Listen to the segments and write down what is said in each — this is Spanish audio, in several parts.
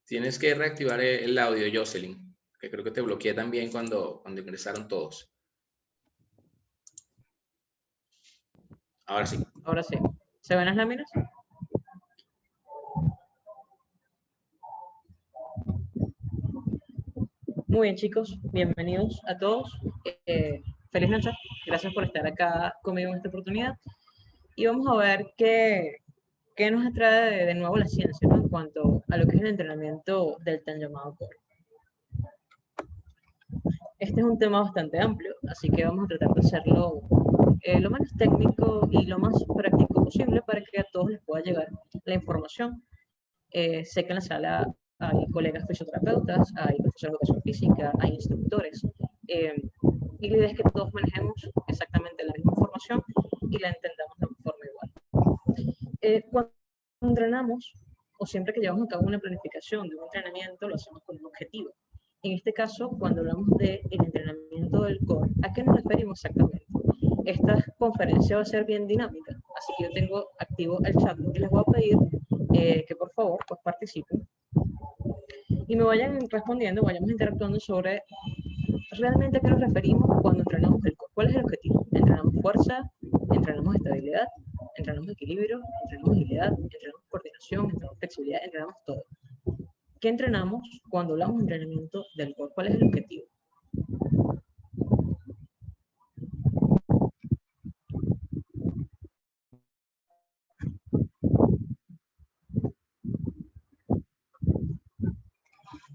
Tienes que reactivar el audio, Jocelyn, que creo que te bloqueé también cuando ingresaron todos. Ahora sí. Ahora sí. ¿Se ven las láminas? Muy bien, chicos. Bienvenidos a todos. Feliz noche. Gracias por estar acá conmigo en esta oportunidad. Y vamos a ver qué nos trae de nuevo la ciencia, ¿no? En cuanto a lo que es el entrenamiento del tan llamado core. Este es un tema bastante amplio, así que vamos a tratar de hacerlo lo menos técnico y lo más práctico posible para que a todos les pueda llegar la información. Sé que en la sala hay colegas fisioterapeutas, hay profesores de educación física, hay instructores, y la idea es que todos manejemos exactamente la misma información y la entendamos de forma igual. Cuando entrenamos, o siempre que llevamos a cabo una planificación de un entrenamiento, lo hacemos con un objetivo. En este caso, cuando hablamos del entrenamiento del core, ¿a qué nos referimos exactamente? Esta conferencia va a ser bien dinámica, así que yo tengo activo el chat y les voy a pedir que por favor pues participen y me vayan respondiendo, vayamos interactuando sobre realmente a qué nos referimos cuando entrenamos el core. ¿Cuál es el objetivo? ¿Entrenamos fuerza? ¿Entrenamos estabilidad? ¿Entrenamos equilibrio? ¿Entrenamos agilidad? ¿Entrenamos coordinación? ¿Entrenamos flexibilidad? ¿Entrenamos todo? ¿Qué entrenamos cuando hablamos de entrenamiento del core? ¿Cuál es el objetivo?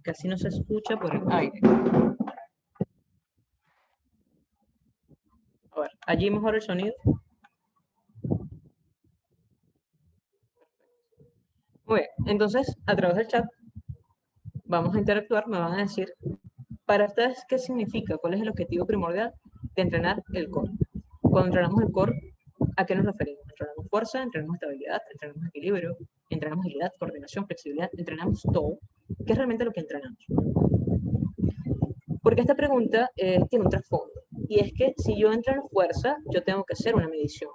Casi no se escucha por el aire. A ver, allí mejora el sonido. Muy bien, entonces a través del chat vamos a interactuar, me van a decir para ustedes qué significa, cuál es el objetivo primordial de entrenar el core. Cuando entrenamos el core, ¿a qué nos referimos? Entrenamos fuerza, entrenamos estabilidad, entrenamos equilibrio, entrenamos agilidad, coordinación, flexibilidad, entrenamos todo. ¿Qué es realmente lo que entrenamos? Porque esta pregunta tiene un trasfondo, y es que si yo entreno fuerza, yo tengo que hacer una medición,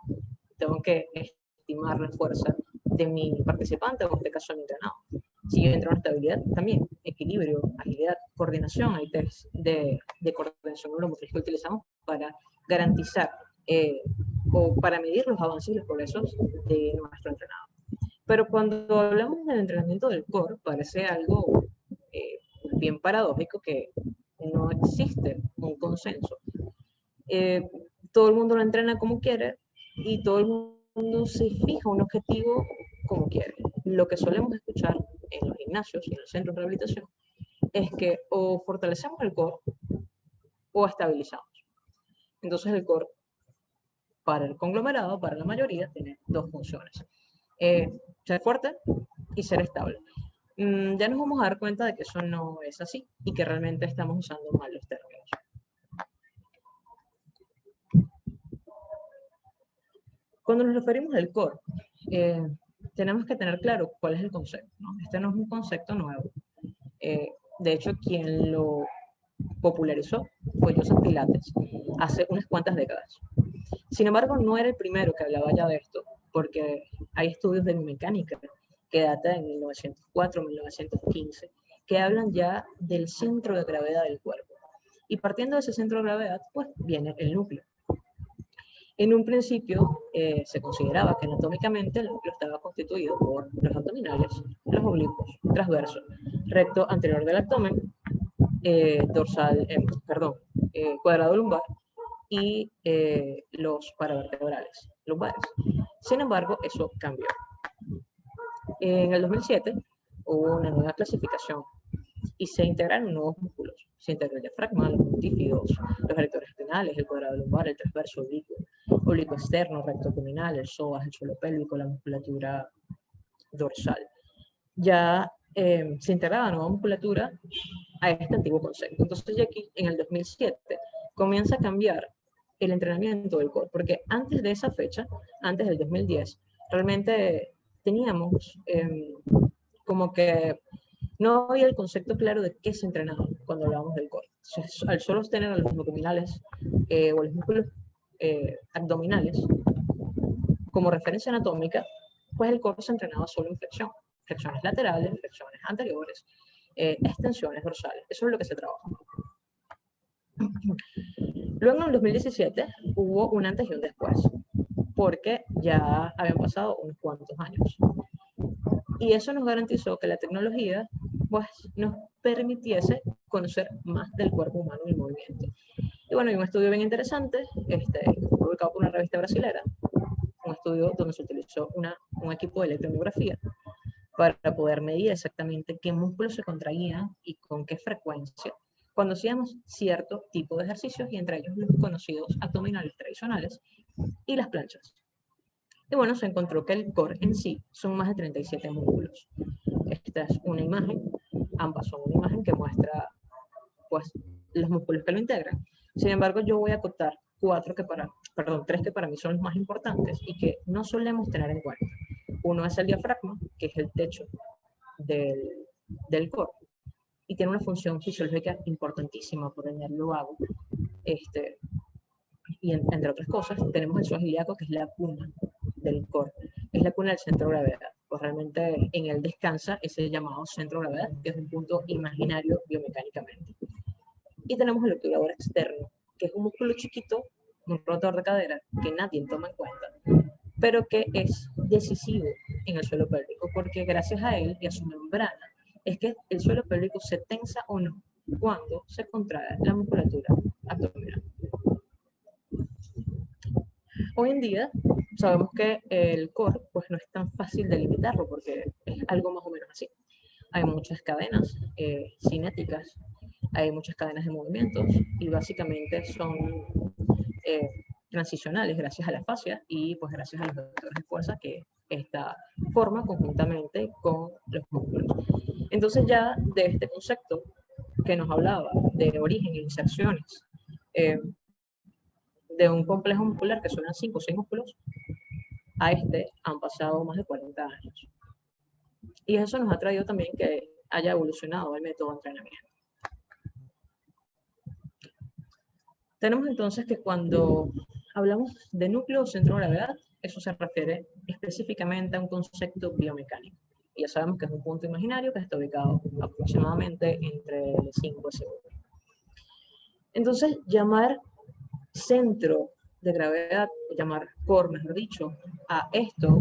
tengo que estimar la fuerza de mi participante, o en este caso de mi entrenado. Si yo entreno estabilidad, también equilibrio, agilidad, coordinación, hay test de coordinación neuromotriz que utilizamos para garantizar o para medir los avances y los progresos de nuestro entrenado. Pero cuando hablamos del entrenamiento del core, parece algo bien paradójico, que no existe un consenso. Todo el mundo lo entrena como quiere y todo el mundo se fija un objetivo como quiere. Lo que solemos escuchar en los gimnasios y en los centros de rehabilitación es que o fortalecemos el core o estabilizamos. Entonces el core, para el conglomerado, para la mayoría, tiene dos funciones. Ser fuerte y ser estable. Ya nos vamos a dar cuenta de que eso no es así y que realmente estamos usando mal los términos. Cuando nos referimos al core, tenemos que tener claro cuál es el concepto, ¿no? Este no es un concepto nuevo. De hecho, quien lo popularizó fue Joseph Pilates hace unas cuantas décadas. Sin embargo, no era el primero que hablaba ya de esto, porque hay estudios de biomecánica que datan de 1904, 1915, que hablan ya del centro de gravedad del cuerpo. Y partiendo de ese centro de gravedad, pues viene el núcleo. En un principio se consideraba que anatómicamente el núcleo estaba constituido por los abdominales, los oblicuos, transverso, recto anterior del abdomen, cuadrado lumbar y los paravertebrales lumbares. Sin embargo, eso cambió. En el 2007 hubo una nueva clasificación y se integraron nuevos músculos. Se integró el diafragma, los montífidos, los erectores espinales, el cuadrado lumbar, el transverso oblicuo externo, recto abdominal, el psoas, el suelo pélvico, la musculatura dorsal. Ya se integraba nueva musculatura a este antiguo concepto. Entonces ya aquí, en el 2007, comienza a cambiar el entrenamiento del core, porque antes de esa fecha, antes del 2010, realmente teníamos como que no había el concepto claro de qué se entrenaba cuando hablábamos del core. Entonces, al solo tener a los abdominales o los músculos abdominales como referencia anatómica, pues el core se entrenaba solo en flexión, flexiones laterales, flexiones anteriores, extensiones dorsales. Eso es lo que se trabaja. Luego en el 2017 hubo un antes y un después, porque ya habían pasado unos cuantos años. Y eso nos garantizó que la tecnología pues, nos permitiese conocer más del cuerpo humano y el movimiento. Y bueno, hay un estudio bien interesante, publicado por una revista brasilera, un estudio donde se utilizó un equipo de electromiografía para poder medir exactamente qué músculos se contraían y con qué frecuencia cuando hacíamos cierto tipo de ejercicios, y entre ellos los conocidos abdominales tradicionales y las planchas. Y bueno, se encontró que el core en sí son más de 37 músculos. Esta es una imagen, ambas son una imagen que muestra pues, los músculos que lo integran. Sin embargo, yo voy a acotar tres que para mí son los más importantes y que no solemos tener en cuenta. Uno es el diafragma, que es el techo del core, y tiene una función fisiológica importantísima, por ende lo hago. Y entre otras cosas, tenemos el psoas ilíaco, que es la cuna del core, es la cuna del centro de gravedad. Pues realmente en él descansa ese llamado centro de gravedad, que es un punto imaginario biomecánicamente. Y tenemos el obturador externo, que es un músculo chiquito, un rotor de cadera, que nadie toma en cuenta, pero que es decisivo en el suelo pélvico, porque gracias a él y a su membrana es que el suelo pélvico se tensa o no cuando se contrae la musculatura abdominal. Hoy en día sabemos que el core pues, no es tan fácil de limitarlo, porque es algo más o menos así. Hay muchas cadenas cinéticas, hay muchas cadenas de movimientos, y básicamente son transicionales gracias a la fascia y pues gracias a los vectores de fuerza que esta forma conjuntamente con los músculos. Entonces ya de este concepto que nos hablaba de origen e inserciones de un complejo muscular que suenan 5 o 6 músculos, a han pasado más de 40 años. Y eso nos ha traído también que haya evolucionado el método de entrenamiento. Tenemos entonces que cuando hablamos de núcleo o centro de gravedad, eso se refiere específicamente a un concepto biomecánico. Y ya sabemos que es un punto imaginario que está ubicado aproximadamente entre el 5 y 7. Entonces, llamar centro de gravedad, llamar core, mejor dicho, a esto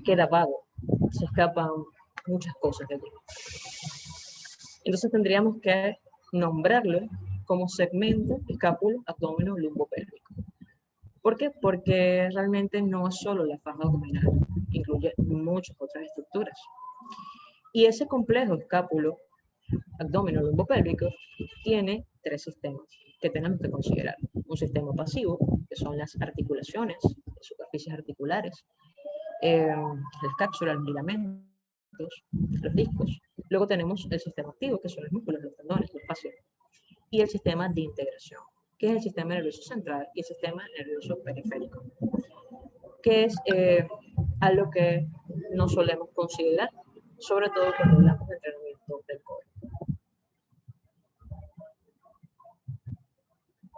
queda vago. Se escapan muchas cosas de aquí. Entonces tendríamos que nombrarlo como segmento, escápulo, abdomen, lumbopélvico. ¿Por qué? Porque realmente no es solo la faja abdominal, incluye muchas otras estructuras. Y ese complejo escápulo, abdomen, lumbopélvico, tiene 3 sistemas que tenemos que considerar. Un sistema pasivo, que son las articulaciones, las superficies articulares, las cápsulas, los ligamentos, los discos. Luego tenemos el sistema activo, que son los músculos, los tendones, los fascias. Y el sistema de integración, que es el sistema nervioso central y el sistema nervioso periférico, que es algo que no solemos considerar, sobre todo cuando hablamos de entrenamiento del core.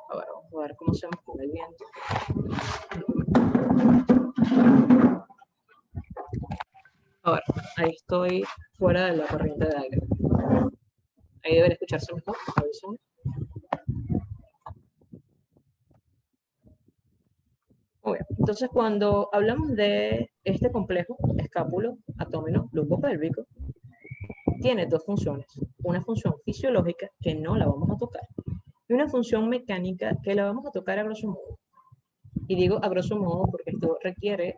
A ver, vamos a ver cómo hacemos con el viento. A ver, ahí estoy fuera de la corriente de aire. Ahí debería escucharse mejor. Avísame. Muy bien. Entonces, cuando hablamos de este complejo, escápulo, abdomen, lumbopélvico, tiene 2 funciones. Una función fisiológica, que no la vamos a tocar, y una función mecánica, que la vamos a tocar a grosso modo. Y digo a grosso modo porque esto requiere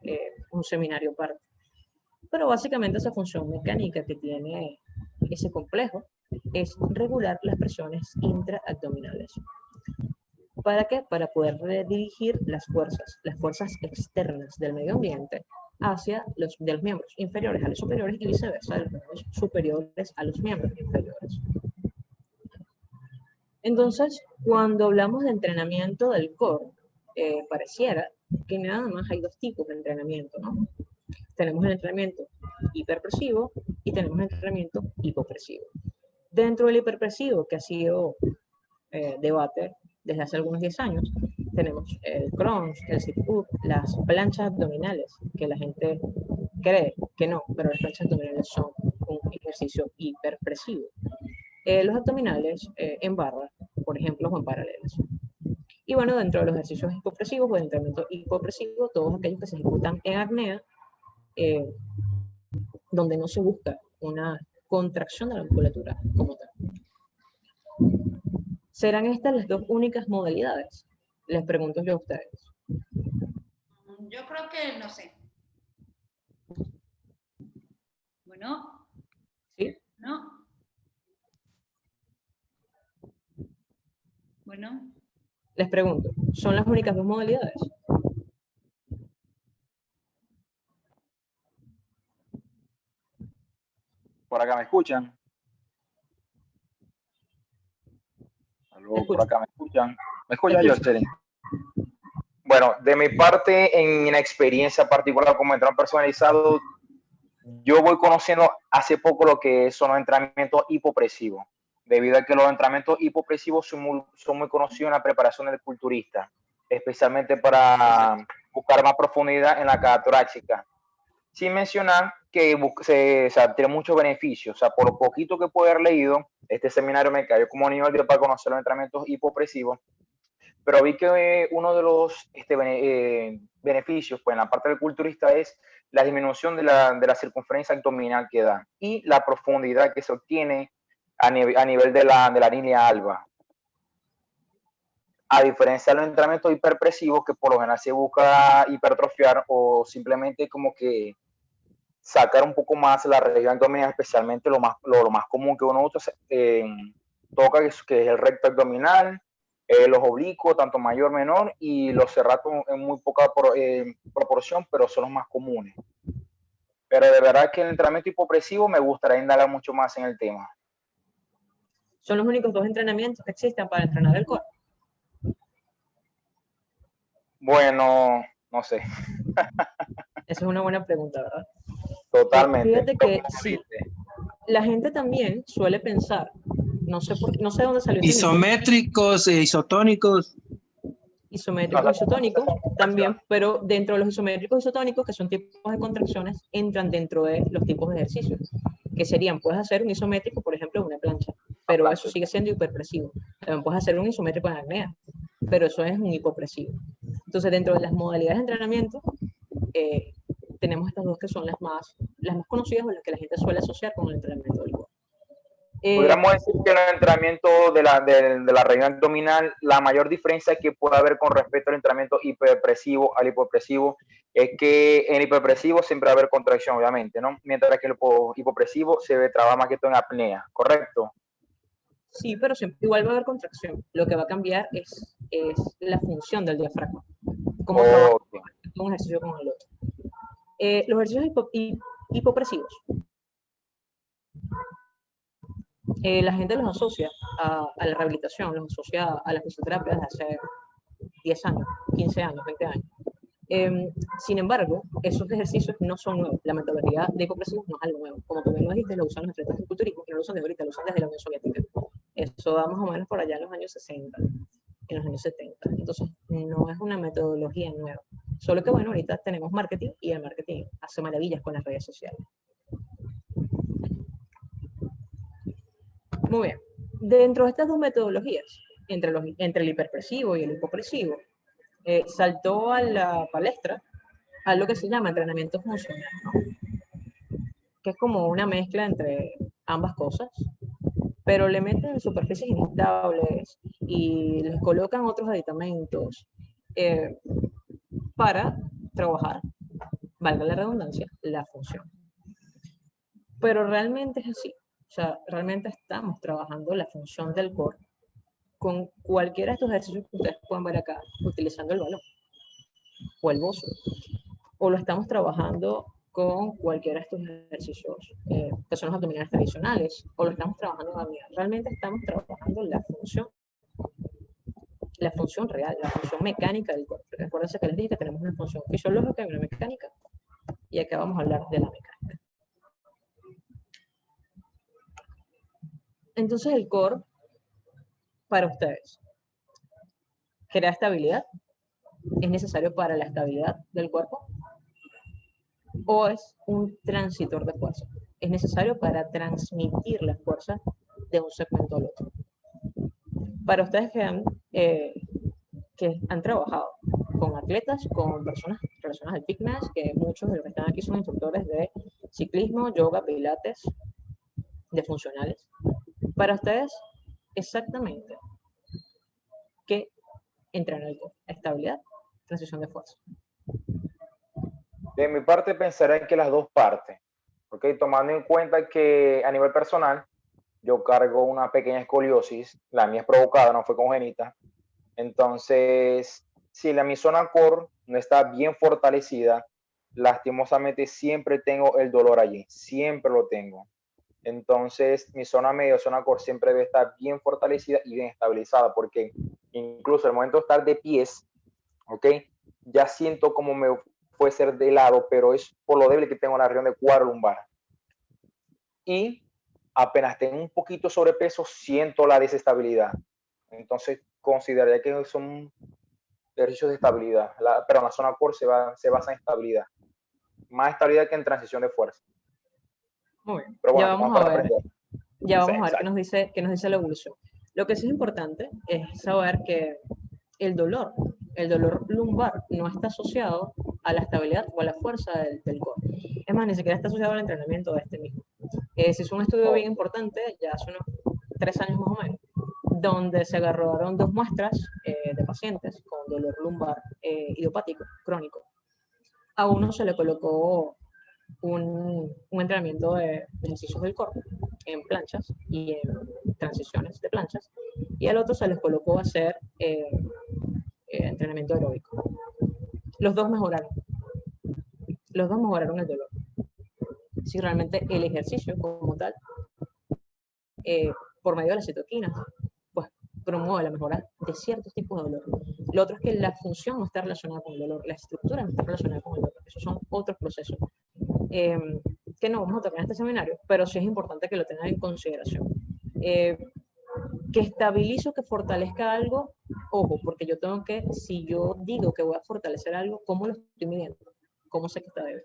un seminario aparte. Pero básicamente esa función mecánica que tiene ese complejo es regular las presiones intraabdominales. ¿Para qué? Para poder redirigir las fuerzas externas del medio ambiente hacia los miembros inferiores a los superiores y viceversa, de los miembros superiores a los miembros inferiores. Entonces, cuando hablamos de entrenamiento del core, pareciera que nada más hay 2 tipos de entrenamiento, ¿no? Tenemos el entrenamiento hiperpresivo y tenemos el entrenamiento hipopresivo. Dentro del hiperpresivo, que ha sido debate desde hace algunos 10 años, tenemos el crunch, el sit-up, las planchas abdominales, que la gente cree que no, pero las planchas abdominales son un ejercicio hiperpresivo. Los abdominales en barra, por ejemplo, o en paralelas. Y bueno, dentro de los ejercicios hipopresivos o de entrenamiento hipopresivo, todos aquellos que se ejecutan en apnea, donde no se busca una contracción de la musculatura como tal. ¿Serán estas las dos únicas modalidades? Les pregunto yo a ustedes. Yo creo que no sé. Bueno. ¿Sí? ¿No? Bueno. Les pregunto, ¿son las únicas dos modalidades? Por acá me escuchan. Aló, por acá me escuchan. ¿Me escuchan, Jocelyn? Bueno, de mi parte, en mi experiencia particular como entrenador personalizado, yo voy conociendo hace poco lo que son los entrenamientos hipopresivos, debido a que los entrenamientos hipopresivos son muy conocidos en la preparación del culturista, especialmente para buscar más profundidad en la caja torácica. Sin mencionar que tiene muchos beneficios. O sea, por lo poquito que puedo haber leído, este seminario me cayó como nivel de para conocer los entrenamientos hipopresivos, pero vi que uno de los beneficios pues, en la parte del culturista es la disminución de la circunferencia abdominal que da y la profundidad que se obtiene a nivel de la línea alba. A diferencia de los entrenamientos hiperpresivos, que por lo general se busca hipertrofiar o simplemente como que sacar un poco más la región abdominal, especialmente lo más común que uno toca, que es el recto abdominal, los oblicuos, tanto mayor, menor, y los serratos en muy poca proporción, pero son los más comunes. Pero de verdad que el entrenamiento hipopresivo me gustaría indagar mucho más en el tema. ¿Son los únicos dos entrenamientos que existen para entrenar el core? Bueno, no sé. Esa es una buena pregunta, ¿verdad? Totalmente. Fíjate que sí, la gente también suele pensar, no sé de dónde salió. Isométricos e isotónicos. Isométricos, isotónicos también, pero dentro de los isométricos y isotónicos, que son tipos de contracciones, entran dentro de los tipos de ejercicios, que serían, puedes hacer un isométrico, por ejemplo, en una plancha, pero eso sigue siendo hiperpresivo. También puedes hacer un isométrico en apnea, pero eso es un hipopresivo. Entonces, dentro de las modalidades de entrenamiento, tenemos estas dos que son las más conocidas o las que la gente suele asociar con el entrenamiento del core. Podríamos decir que en el entrenamiento de la región abdominal, la mayor diferencia que puede haber con respecto al entrenamiento hiperpresivo al hipopresivo es que en hiperpresivo siempre va a haber contracción, obviamente, ¿no? Mientras que el hipopresivo se ve trabajar más que todo en apnea, ¿correcto? Sí, pero siempre igual va a haber contracción. Lo que va a cambiar es la función del diafragma. Cómo trabaja un ejercicio con el otro. Los ejercicios hipopresivos. La gente los asocia a la rehabilitación, los asocia a la fisioterapia desde hace 10 años, 15 años, 20 años. Sin embargo, esos ejercicios no son nuevos. La metodología de hipopresivos no es algo nuevo. Como tú bien lo dijiste, lo usan los atletas culturistas, que no lo usan de ahorita, lo usan desde la Unión Soviética. Eso da más o menos por allá en los años 60, en los años 70. Entonces, no es una metodología nueva. Solo que, bueno, ahorita tenemos marketing y el marketing hace maravillas con las redes sociales. Muy bien. Dentro de estas dos metodologías, entre el hiperpresivo y el hipopresivo, saltó a la palestra algo que se llama entrenamiento funcional, ¿no? Que es como una mezcla entre ambas cosas, pero le meten superficies inestables y les colocan otros aditamentos para trabajar, valga la redundancia, la función. Pero realmente es así. O sea, realmente estamos trabajando la función del core con cualquiera de estos ejercicios que ustedes pueden ver acá, utilizando el balón o el bozo. O lo estamos trabajando con cualquiera de estos ejercicios que son los abdominales tradicionales, o lo estamos trabajando en apnea. Realmente estamos trabajando la función real, la función mecánica del cuerpo. Recuerden que les dije que tenemos una función fisiológica y una mecánica, y acá vamos a hablar de la mecánica. Entonces el core, para ustedes, crea estabilidad, es necesario para la estabilidad del cuerpo, o es un transitor de fuerza. es necesario para transmitir la fuerza de un segmento al otro. Para ustedes que han trabajado con atletas, con personas relacionadas al fitness, que muchos de los que están aquí son instructores de ciclismo, yoga, pilates, de funcionales. Para ustedes, exactamente, ¿qué entra en el core? Estabilidad, transición de fuerza. De mi parte, pensaré que las dos partes, ¿ok? Tomando en cuenta que a nivel personal, yo cargo una pequeña escoliosis, la mía es provocada, no fue congénita. Entonces, si mi zona core no está bien fortalecida, lastimosamente siempre tengo el dolor allí, siempre lo tengo. Entonces, mi zona media, zona core siempre debe estar bien fortalecida y bien estabilizada, porque incluso al momento de estar de pies, ¿ok? Ya siento como me puede ser de lado, pero es por lo débil que tengo en la región de cuadro lumbar. Y apenas tengo un poquito sobrepeso, siento la desestabilidad. Entonces, consideraría que son ejercicios de estabilidad. Pero la zona core se basa en estabilidad. Más estabilidad que en transición de fuerza. Muy bien. Pero bueno, Ya vamos a ver. Ya vamos Sí, a ver qué nos dice la evolución. Lo que sí es importante es saber que el dolor lumbar no está asociado a la estabilidad o a la fuerza del core. Es más, ni siquiera está asociado al entrenamiento de este mismo. Se hizo un estudio bien importante, ya hace unos 3 años más o menos, donde se agarraron 2 muestras de pacientes con dolor lumbar idiopático, crónico. A uno se le colocó un entrenamiento de ejercicios del core en planchas y en transiciones de planchas, y al otro se les colocó a hacer entrenamiento aeróbico. Los dos mejoraron el dolor. Si realmente el ejercicio como tal, por medio de las citoquinas, pues promueve la mejora de ciertos tipos de dolor. Lo otro es que la función no está relacionada con el dolor, la estructura no está relacionada con el dolor. Esos son otros procesos que no vamos a tocar en este seminario, pero sí es importante que lo tengan en consideración. Que estabilizo, que fortalezca algo, ojo, porque yo tengo que, si yo digo que voy a fortalecer algo, ¿cómo lo estoy midiendo? ¿Cómo sé que está débil?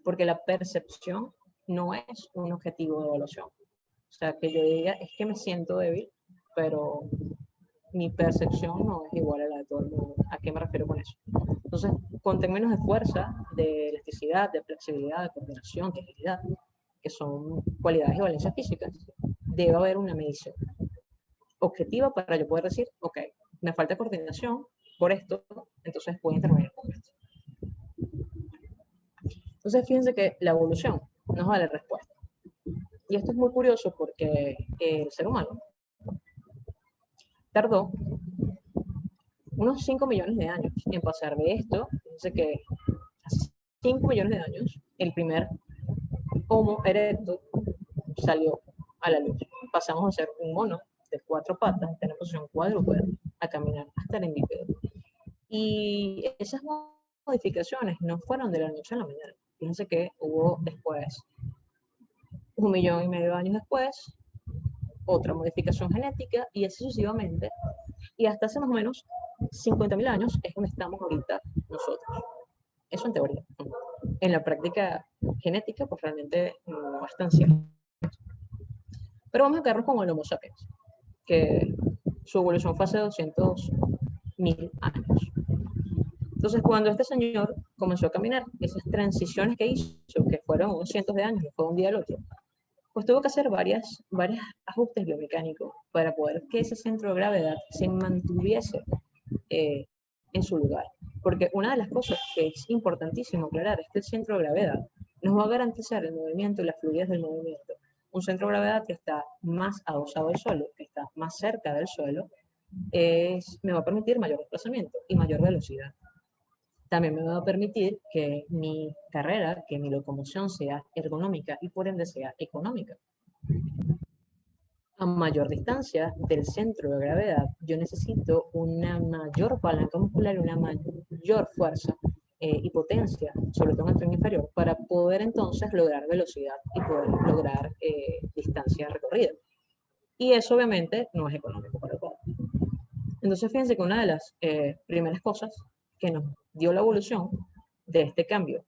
Porque la percepción no es un objetivo de evaluación. O sea, que yo diga, es que me siento débil, pero mi percepción no es igual a la de todo el mundo. ¿A qué me refiero con eso? Entonces, con términos de fuerza, de elasticidad, de flexibilidad, de coordinación, de agilidad, que son cualidades y valencias físicas, debe haber una medición objetiva para yo poder decir, ok, me falta coordinación por esto, entonces voy a intervenir con esto. Entonces, fíjense que la evolución nos da la respuesta. Y esto es muy curioso porque el ser humano tardó unos 5 millones de años en pasar de esto. Fíjense que hace 5 millones de años el primer Homo erectus salió a la luz. Pasamos a ser un mono de 4 patas, en posición cuadrúpeda, a caminar hasta el bípedo. Y esas modificaciones no fueron de la noche a la mañana. Fíjense que hubo después, 1,5 millones de años después, otra modificación genética y así sucesivamente. Y hasta hace más o menos 50.000 años es donde estamos ahorita nosotros. Eso en teoría. En la práctica genética, pues realmente no es tan cierto. Pero vamos a quedarnos con el Homo sapiens, que su evolución fue hace 200.000 años. Entonces, cuando este señor comenzó a caminar, esas transiciones que hizo, que fueron unos cientos de años, no fue de un día al otro, pues tuvo que hacer varios ajustes biomecánicos para poder que ese centro de gravedad se mantuviese en su lugar. Porque una de las cosas que es importantísimo aclarar es que el centro de gravedad nos va a garantizar el movimiento y la fluidez del movimiento. Un centro de gravedad que está más adosado al suelo, que está más cerca del suelo, me va a permitir mayor desplazamiento y mayor velocidad. También me va a permitir que mi carrera, que mi locomoción sea ergonómica y por ende sea económica. A mayor distancia del centro de gravedad, yo necesito una mayor palanca muscular y una mayor fuerza y potencia, sobre todo en el tren inferior, para poder entonces lograr velocidad y poder lograr distancia recorrida. Y eso obviamente no es económico para todos. Entonces fíjense que una de las primeras cosas que nos dio la evolución de este cambio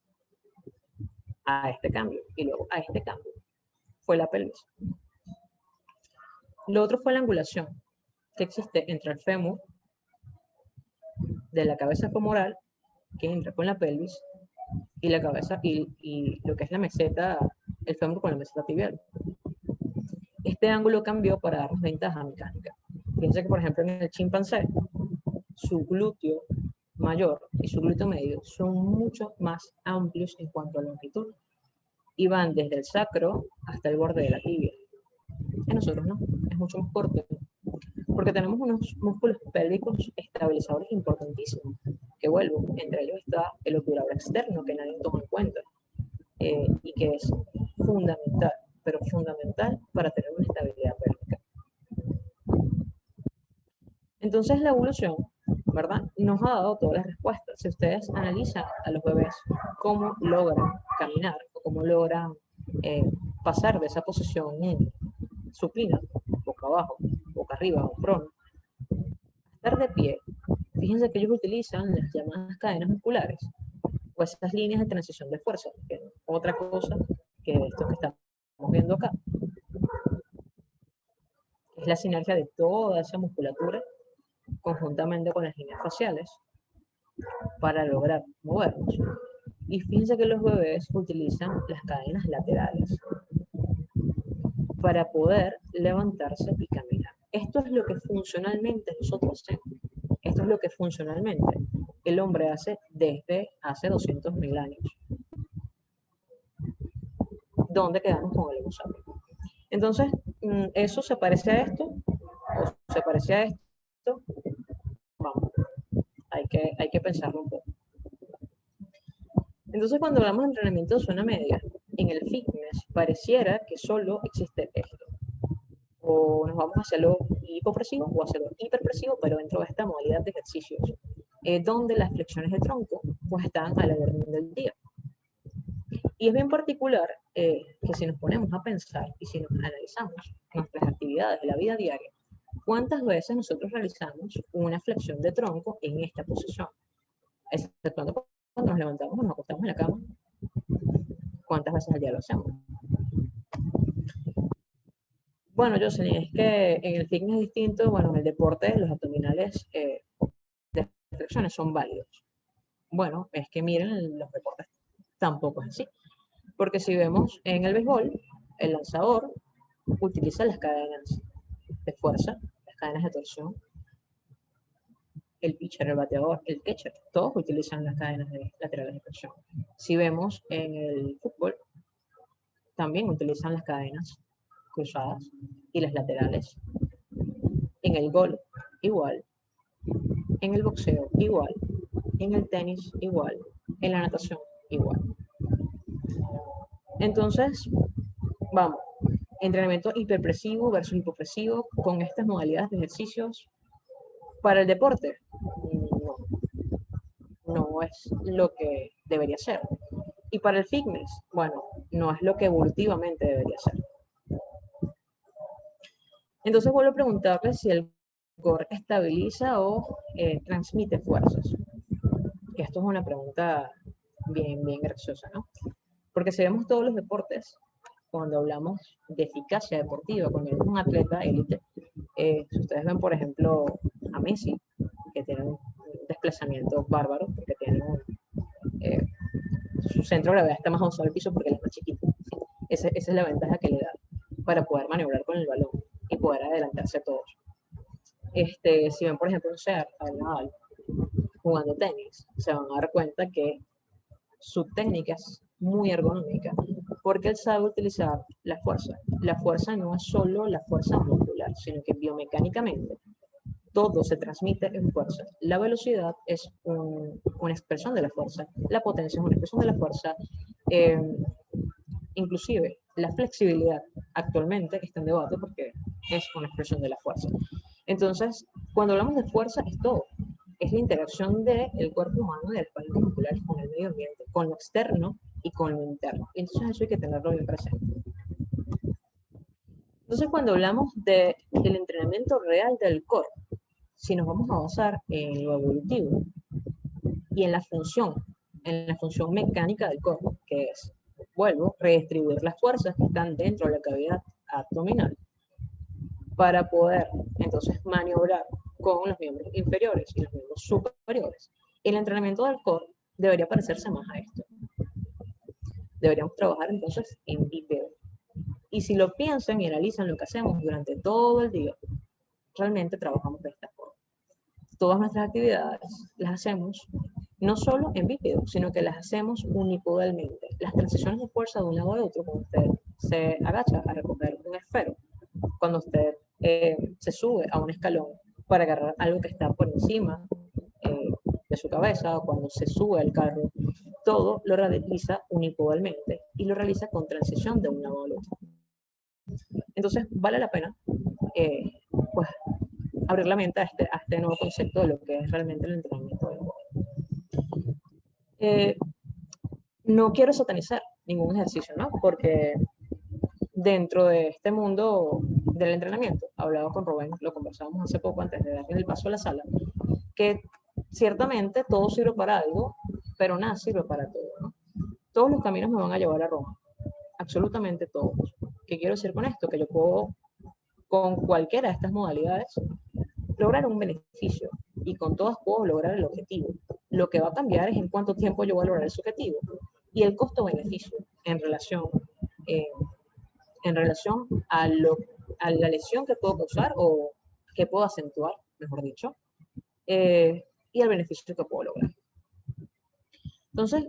a este cambio y luego a este cambio fue la pelvis. Lo otro fue la angulación que existe entre el fémur de la cabeza femoral, que entra con la pelvis, y la cabeza, y lo que es la meseta, el fémur con la meseta tibial. Este ángulo cambió para darnos ventaja mecánica. Fíjense que, por ejemplo, en el chimpancé, su glúteo mayor y su glúteo medio son mucho más amplios en cuanto a longitud y van desde el sacro hasta el borde de la tibia. En nosotros no, es mucho más corto, porque tenemos unos músculos pélvicos estabilizadores importantísimos, que vuelvo, entre ellos está el obturador externo, que nadie toma en cuenta, y que es fundamental, pero fundamental para tener una estabilidad pélvica. Entonces la evolución, ¿verdad?, nos ha dado todas las respuestas. Si ustedes analizan a los bebés, cómo logran caminar, o cómo logran pasar de esa posición supina, boca abajo, boca arriba o prono, estar de pie, fíjense que ellos utilizan las llamadas cadenas musculares, o esas líneas de transición de fuerza, que es otra cosa que esto que estamos viendo acá. Es la sinergia de toda esa musculatura conjuntamente con las líneas faciales para lograr movernos. Y fíjense que los bebés utilizan las cadenas laterales para poder levantarse y caminar. Esto es lo que funcionalmente nosotros hacemos. Esto es lo que funcionalmente el hombre hace desde hace 200.000 años. ¿Dónde quedamos con el Homo sapiens? Entonces, ¿eso se parece a esto? ¿O se parece a esto? Vamos, hay que pensarlo un poco. Entonces, cuando hablamos de entrenamiento de zona media, en el fitness pareciera que solo existe esto. O nos vamos hacia lo hipopresivo o hacia lo hiperpresivo, pero dentro de esta modalidad de ejercicios, donde las flexiones de tronco pues están a la orden del día. Y es bien particular que si nos ponemos a pensar y si nos analizamos nuestras actividades de la vida diaria, ¿cuántas veces nosotros realizamos una flexión de tronco en esta posición? Exceptuando cuando nos levantamos o nos acostamos en la cama, ¿cuántas veces al día lo hacemos? Bueno, Jocelyn, es que en el fitness es distinto. Bueno, en el deporte los abdominales de flexiones son válidos. Bueno, es que miren, los deportes tampoco es así. Porque si vemos en el béisbol, el lanzador utiliza las cadenas de fuerza, las cadenas de torsión. El pitcher, el bateador, el catcher, todos utilizan las cadenas laterales de torsión. Si vemos en el fútbol, también utilizan las cadenas cruzadas y las laterales. En el golf, igual. En el boxeo, igual. En el tenis, igual. En la natación, igual. Entonces, vamos, entrenamiento hiperpresivo versus hipopresivo con estas modalidades de ejercicios para el deporte, no es lo que debería ser. Y para el fitness, bueno, no es lo que evolutivamente debería ser. Entonces vuelvo a preguntarle si el core estabiliza o transmite fuerzas. Que esto es una pregunta bien graciosa, ¿no? Porque si vemos todos los deportes, cuando hablamos de eficacia deportiva, cuando vemos un atleta élite, si ustedes ven, por ejemplo, a Messi, que tiene un desplazamiento bárbaro, porque tiene su centro de gravedad está más avanzado al piso porque él es más chiquito. Esa es la ventaja que le da para poder maniobrar con el balón y poder adelantarse a todos. Si ven, por ejemplo, a Nadal jugando tenis, se van a dar cuenta que su técnica es muy ergonómica, porque él sabe utilizar la fuerza. La fuerza no es solo la fuerza muscular, sino que biomecánicamente todo se transmite en fuerza. La velocidad es una expresión de la fuerza, la potencia es una expresión de la fuerza, inclusive la flexibilidad actualmente está en debate porque es una expresión de la fuerza. Entonces, cuando hablamos de fuerza es todo. Es la interacción del cuerpo humano y del aparato muscular con el medio ambiente, con lo externo y con lo interno. Entonces eso hay que tenerlo bien presente. Entonces cuando hablamos del entrenamiento real del core, si nos vamos a basar en lo evolutivo y en la función mecánica del core, que es vuelvo, redistribuir las fuerzas que están dentro de la cavidad abdominal para poder entonces maniobrar con los miembros inferiores y los miembros superiores. El entrenamiento del core debería parecerse más a esto. Deberíamos trabajar entonces en bípedo. Y si lo piensan y analizan lo que hacemos durante todo el día, realmente trabajamos de esta forma. Todas nuestras actividades las hacemos no solo en bípedo, sino que las hacemos unipodalmente. Las transiciones de fuerza de un lado a otro, cuando usted se agacha a recoger un esfero, cuando usted se sube a un escalón para agarrar algo que está por encima de su cabeza, o cuando se sube al carro, todo lo realiza unipodalmente y lo realiza con transición de un lado al otro. Entonces, vale la pena pues, abrir la mente a este nuevo concepto de lo que es realmente el entrenamiento del core. No quiero satanizar ningún ejercicio, ¿no? Porque dentro de este mundo del entrenamiento, hablaba con Rubén, lo conversábamos hace poco antes de darle el paso a la sala, que ciertamente todo sirve para algo, pero nada sirve para todo, ¿no? Todos los caminos me van a llevar a Roma, absolutamente todos. ¿Qué quiero decir con esto? Que yo puedo, con cualquiera de estas modalidades, lograr un beneficio, y con todas puedo lograr el objetivo. Lo que va a cambiar es en cuánto tiempo yo voy a lograr ese objetivo, y el costo-beneficio en relación a la lesión que puedo causar o que puedo acentuar, mejor dicho, y al beneficio que puedo lograr. Entonces,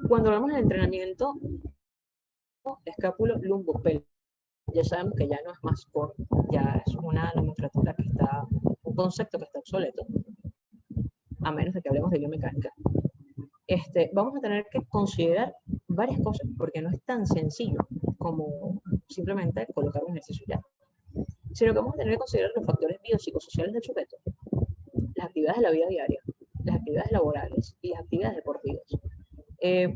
cuando hablamos del entrenamiento escápulo-lumbopélvico, ya sabemos que ya no es más core, ya es una nomenclatura que está, un concepto que está obsoleto, a menos de que hablemos de biomecánica. Vamos a tener que considerar varias cosas, porque no es tan sencillo como simplemente colocar un ejercicio ya, sino que vamos a tener que considerar los factores biopsicosociales del sujeto, las actividades de la vida diaria, las actividades laborales y las actividades deportivas.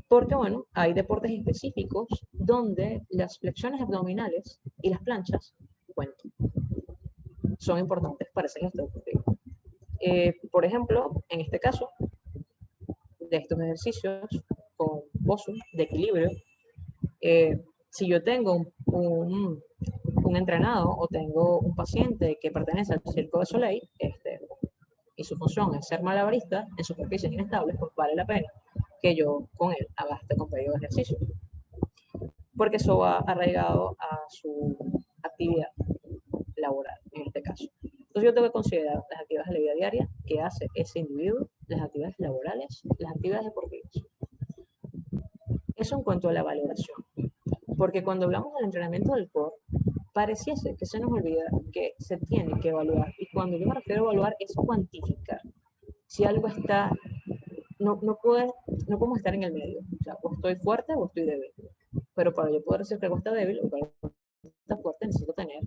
Porque, bueno, hay deportes específicos donde las flexiones abdominales y las planchas, bueno, son importantes para ese gesto deportivo. Por ejemplo, en este caso, de estos ejercicios con pozo de equilibrio, si yo tengo un entrenado o tengo un paciente que pertenece al Circo de Soleil, y su función es ser malabarista en superficies inestables, pues vale la pena que yo con él haga este compendio de ejercicios, porque eso va arraigado a su actividad laboral, en este caso. Entonces yo tengo que considerar las actividades de la vida diaria que hace ese individuo, las actividades laborales, las actividades deportivas. Eso en cuanto a la valoración, porque cuando hablamos del entrenamiento del core, pareciese que se nos olvida que se tiene que evaluar, y cuando yo me refiero a evaluar es cuantificar. Si algo está, no podemos estar en el medio, o sea, o estoy fuerte o estoy débil, pero para yo poder decir que algo está débil o que algo está fuerte, necesito tener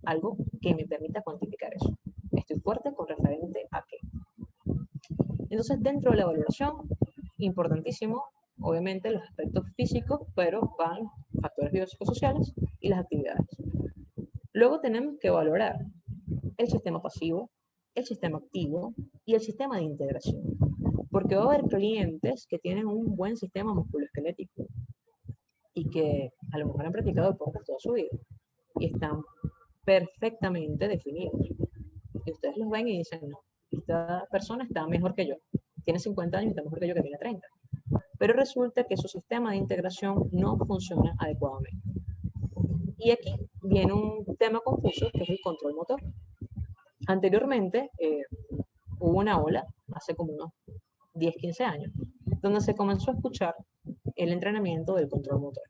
algo que me permita cuantificar eso. Estoy fuerte con referente a qué. Entonces, dentro de la valoración, importantísimo, obviamente los aspectos físicos, pero van factores biopsicosociales y las actividades. Luego tenemos que valorar el sistema pasivo, el sistema activo y el sistema de integración. Porque va a haber clientes que tienen un buen sistema musculoesquelético y que a lo mejor han practicado deportes toda su vida y están perfectamente definidos. Y ustedes los ven y dicen, no, esta persona está mejor que yo. Tiene 50 años y está mejor que yo que tiene 30. Pero resulta que su sistema de integración no funciona adecuadamente. Y aquí viene un tema confuso, que es el control motor. Anteriormente hubo una ola, hace como unos 10, 15 años, donde se comenzó a escuchar el entrenamiento del control motor.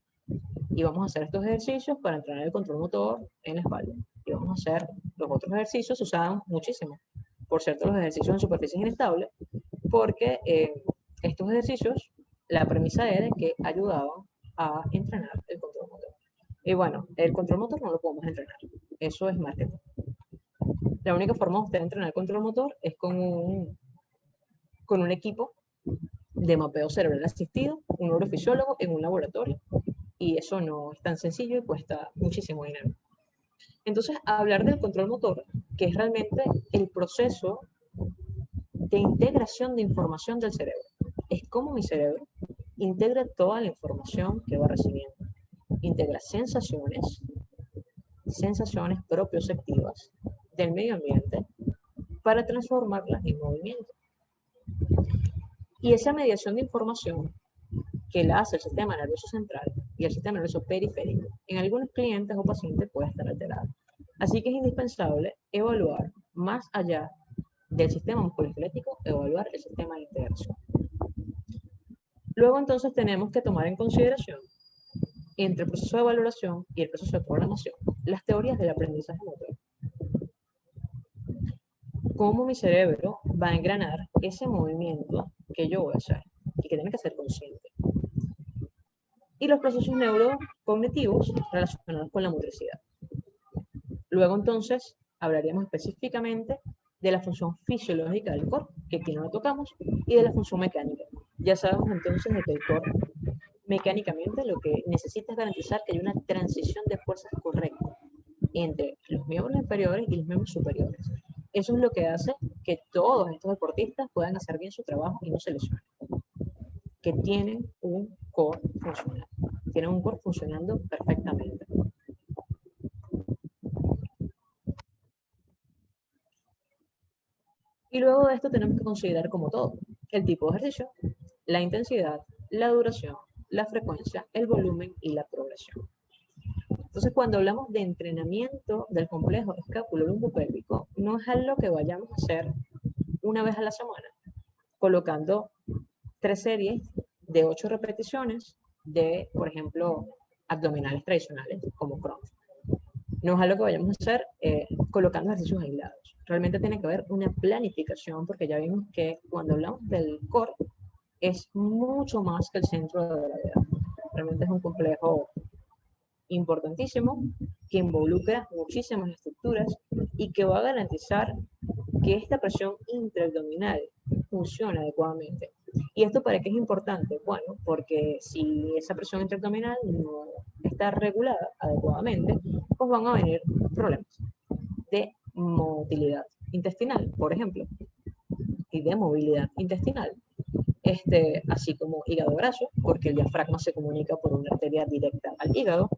Y vamos a hacer estos ejercicios para entrenar el control motor en la espalda. Y vamos a hacer los otros ejercicios, se usaban muchísimo. Por cierto, los ejercicios en superficies inestables, porque estos ejercicios, la premisa era que ayudaban a entrenar el control motor. Y bueno, el control motor no lo podemos entrenar. Eso es marketing. La única forma de usted entrenar el control motor es con un equipo de mapeo cerebral asistido, un neurofisiólogo en un laboratorio. Y eso no es tan sencillo y cuesta muchísimo dinero. Entonces, hablar del control motor, que es realmente el proceso de integración de información del cerebro. Es como mi cerebro integra toda la información que va recibiendo. Integra sensaciones propioceptivas del medio ambiente para transformarlas en movimiento. Y esa mediación de información que la hace el sistema nervioso central y el sistema nervioso periférico, en algunos clientes o pacientes puede estar alterada. Así que es indispensable evaluar más allá del sistema musculoesquelético, evaluar el sistema de integración. Luego entonces tenemos que tomar en consideración entre el proceso de valoración y el proceso de programación las teorías del aprendizaje motor. Cómo mi cerebro va a engranar ese movimiento que yo voy a hacer y que tiene que ser consciente. Y los procesos neurocognitivos relacionados con la motricidad. Luego entonces hablaríamos específicamente de la función fisiológica del core, que aquí no lo tocamos, y de la función mecánica. Ya sabemos entonces de que el core mecánicamente lo que necesita es garantizar que hay una transición de fuerzas correcta entre los miembros inferiores y los miembros superiores. Eso es lo que hace que todos estos deportistas puedan hacer bien su trabajo y no se lesionen. Que tienen un core funcional. Tienen un core funcionando perfectamente. Y luego de esto tenemos que considerar como todo, el tipo de ejercicio, la intensidad, la duración, la frecuencia, el volumen y la progresión. Entonces, cuando hablamos de entrenamiento del complejo escápulo-lumbopélvico, no es algo que vayamos a hacer una vez a la semana, colocando 3 series de 8 repeticiones de, por ejemplo, abdominales tradicionales, como Crohn's. No es algo que vayamos a hacer colocando ejercicios aislados. Realmente tiene que haber una planificación, porque ya vimos que cuando hablamos del core, es mucho más que el centro de gravedad. Realmente es un complejo importantísimo que involucra muchísimas estructuras y que va a garantizar que esta presión intraabdominal funcione adecuadamente. ¿Y esto para qué es importante? Bueno, porque si esa presión intraabdominal no está regulada adecuadamente, pues van a venir problemas de motilidad intestinal, por ejemplo, y de movilidad intestinal. Así como hígado graso, porque el diafragma se comunica por una arteria directa al hígado.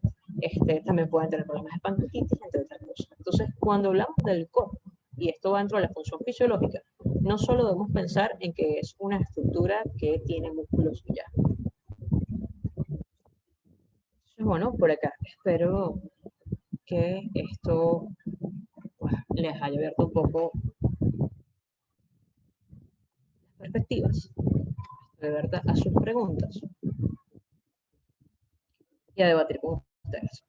También pueden tener problemas de pancreatitis, entre otras cosas. Entonces, cuando hablamos del core, y esto va dentro de la función fisiológica, no solo debemos pensar en que es una estructura que tiene músculos y ya. Entonces, bueno, por acá espero que esto pues, les haya abierto un poco las perspectivas, de verdad, a sus preguntas y a debatir con ustedes.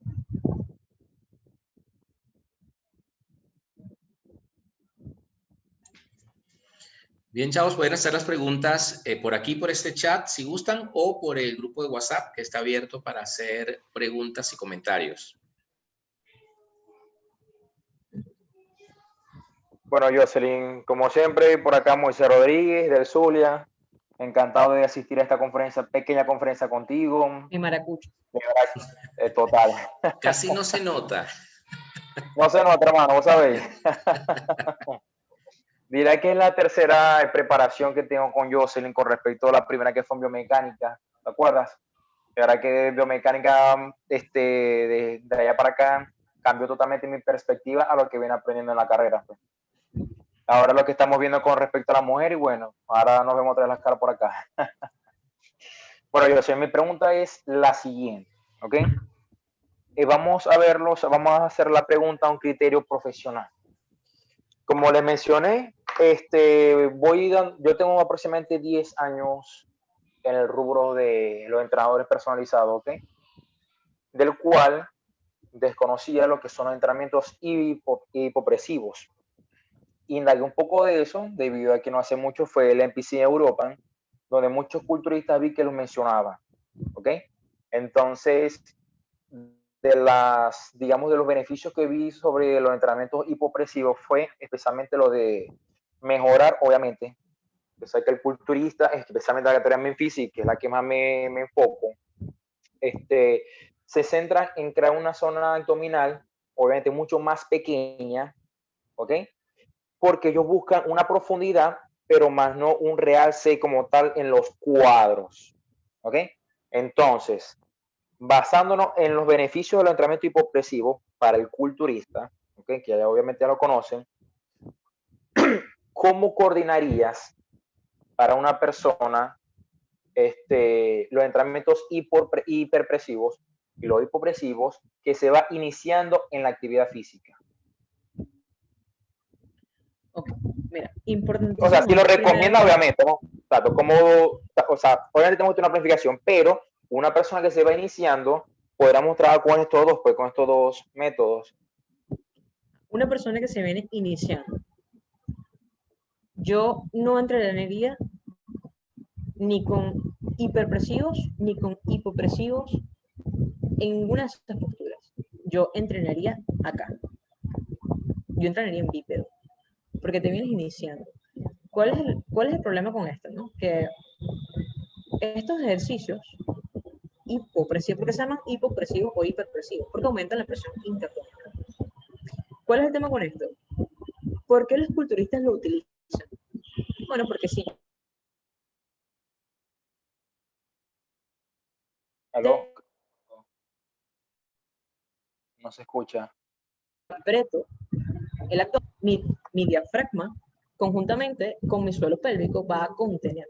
Bien, chavos, pueden hacer las preguntas por aquí, por este chat, si gustan, o por el grupo de WhatsApp, que está abierto para hacer preguntas y comentarios. Bueno, Jocelyn, como siempre, por acá Moisés Rodríguez, del Zulia. Encantado de asistir a esta pequeña conferencia contigo. Mi maracucho. De verdad, total. Casi no se nota. No se nota, hermano, vos sabéis. Diré que es la tercera preparación que tengo con Jocelyn con respecto a la primera que fue en biomecánica, ¿te acuerdas? La verdad que biomecánica de allá para acá cambió totalmente mi perspectiva a lo que viene aprendiendo en la carrera. Pues. Ahora lo que estamos viendo con respecto a la mujer y bueno, ahora nos vemos otra vez las caras por acá. Bueno, Jocelyn, mi pregunta es la siguiente, ¿ok? Vamos a hacer la pregunta a un criterio profesional. Como les mencioné, yo tengo aproximadamente 10 años en el rubro de los entrenadores personalizados, ¿ok? Del cual desconocía lo que son los entrenamientos hipopresivos. Indagué un poco de eso, debido a que no hace mucho fue el NPC en Europa, donde muchos culturistas vi que los mencionaban, ¿ok? Entonces, de los beneficios que vi sobre los entrenamientos hipopresivos fue especialmente lo de mejorar, obviamente, o sea que el culturista, especialmente la categoría Men Physique, que es la que más me enfoco, se centra en crear una zona abdominal, obviamente mucho más pequeña, ¿ok? Porque ellos buscan una profundidad, pero más no un realce como tal en los cuadros, ¿ok? ¿Ok? Entonces, basándonos en los beneficios del entrenamiento hipopresivo para el culturista, ¿okay? Que ya obviamente ya lo conocen, ¿cómo coordinarías para una persona los entrenamientos hiperpresivos y los hipopresivos que se va iniciando en la actividad física? Ok, mira, importantísimo. O sea, si lo recomienda, primero, obviamente, ¿no? Claro, como, o sea, obviamente tenemos una planificación, pero una persona que se va iniciando podrá trabajar con estos dos, pues, con estos dos métodos. una persona que se viene iniciando, yo no entrenaría ni con hiperpresivos ni con hipopresivos en ninguna de esas posturas. Yo entrenaría acá. Yo entrenaría en bípedo, porque te vienes iniciando. ¿Cuál es el problema con esto? ¿No? Que estos ejercicios hipopresivos, porque se llaman hipopresivos o hiperpresivos, porque aumentan la presión intertónica. ¿Cuál es el tema con esto? ¿Por qué los culturistas lo utilizan? Bueno, porque si ¿Aló? No se escucha. aprieto el abdomen, mi diafragma, conjuntamente con mi suelo pélvico, va a contener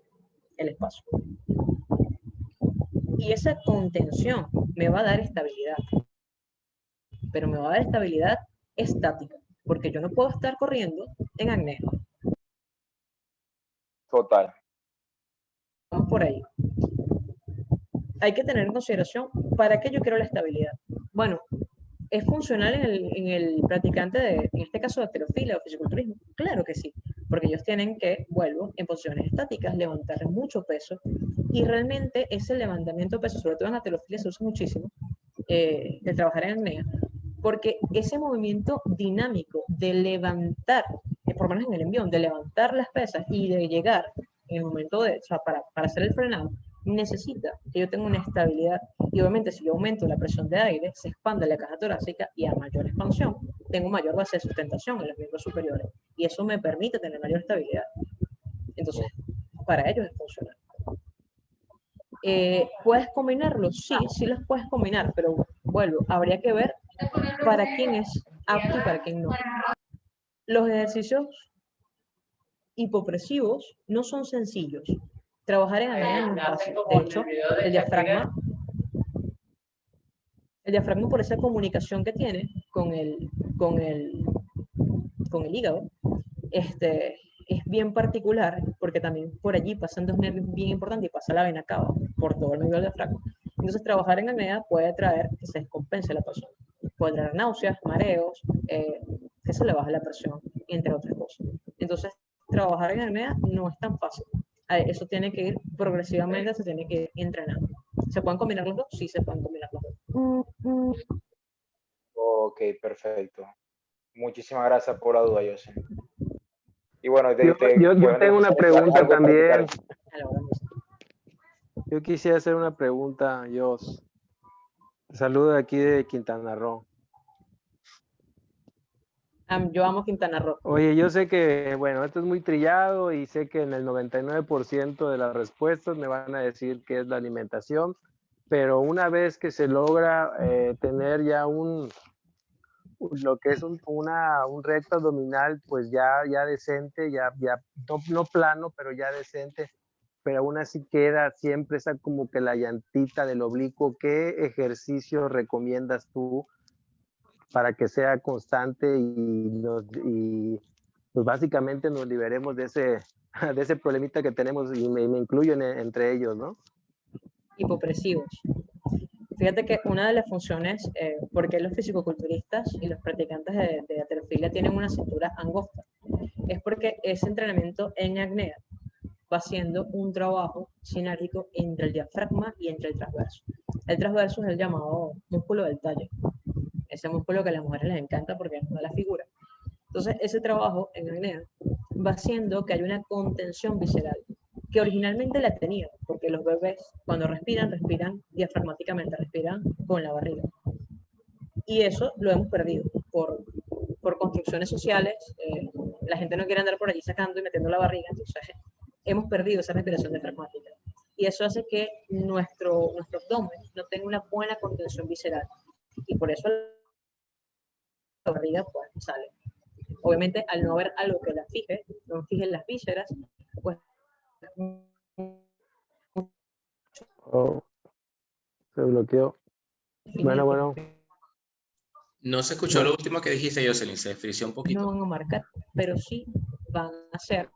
el espacio. Y esa contención me va a dar estabilidad, pero me va a dar estabilidad estática, porque yo no puedo estar corriendo en apnea. Total. Vamos por ahí. Hay que tener en consideración para qué yo quiero la estabilidad. Bueno, ¿es funcional en el practicante, en este caso de halterofilia o fisiculturismo? Claro que sí, porque ellos tienen que, vuelvo, en posiciones estáticas, levantar mucho peso, y realmente ese levantamiento de peso, sobre todo en halterofilia, se usa muchísimo, de trabajar en apnea, porque ese movimiento dinámico de levantar, por lo menos en el envión, de levantar las pesas y de llegar en el momento de, o sea, para hacer el frenado, necesita que yo tenga una estabilidad, y obviamente si yo aumento la presión de aire, se expande la caja torácica, y a mayor expansión tengo mayor base de sustentación en los miembros superiores, y eso me permite tener mayor estabilidad. Entonces, para ellos es funcional. ¿Puedes combinarlos? Sí los puedes combinar, pero vuelvo, habría que ver para quién es apto y para quién no. Los ejercicios hipopresivos no son sencillos. Trabajar en apnea no es fácil. De hecho, el diafragma, por esa comunicación que tiene con el hígado, es bien particular, porque también por allí pasan dos nervios bien importantes y pasa la vena cava por todo el medio del diafragma. Entonces, trabajar en apnea puede traer que se descompense la persona. Puede traer náuseas, mareos, que se le baje la presión, entre otras cosas. Entonces, trabajar en apnea no es tan fácil. Eso tiene que ir progresivamente, se tiene que ir entrenando. ¿Se pueden combinar los dos? Sí, se pueden combinar los dos. Ok, perfecto. Muchísimas gracias por la duda, José. Y bueno, Yo tengo una pregunta también. Yo Yo quisiera hacer una pregunta, Jos. Saludo de aquí de Quintana Roo. Yo amo Quintana Roo. Oye, yo sé que, bueno, esto es muy trillado y sé que en el 99% de las respuestas me van a decir que es la alimentación, pero una vez que se logra tener ya lo que es un recto abdominal, pues ya decente, ya no plano, pero ya decente, pero aún así queda siempre esa como que la llantita del oblicuo. ¿Qué ejercicio recomiendas tú para que sea constante y pues básicamente nos liberemos de ese problemita que tenemos, y me incluyo entre ellos, ¿no? Hipopresivos. Fíjate que una de las funciones, porque los fisicoculturistas y los practicantes de halterofilia tienen una cintura angosta, es porque ese entrenamiento en apnea va haciendo un trabajo sinérgico entre el diafragma y entre el transverso. El transverso es el llamado músculo del talle, ese músculo que a las mujeres les encanta porque no da la figura. Entonces, ese trabajo en apnea va haciendo que haya una contención visceral, que originalmente la tenía, porque los bebés cuando respiran diafragmáticamente, respiran con la barriga. Y eso lo hemos perdido por construcciones sociales. La gente no quiere andar por allí sacando y metiendo la barriga, entonces hemos perdido esa respiración diafragmática. Y eso hace que nuestro abdomen no tenga una buena contención visceral. Y por eso la barriga pues sale. Obviamente, al no haber algo que la fije, no fije las vísceras, pues Oh, se bloqueó. Bueno. No se escuchó lo último que dijiste, Jocelyn, se frició un poquito. no van a marcar, pero sí van a hacer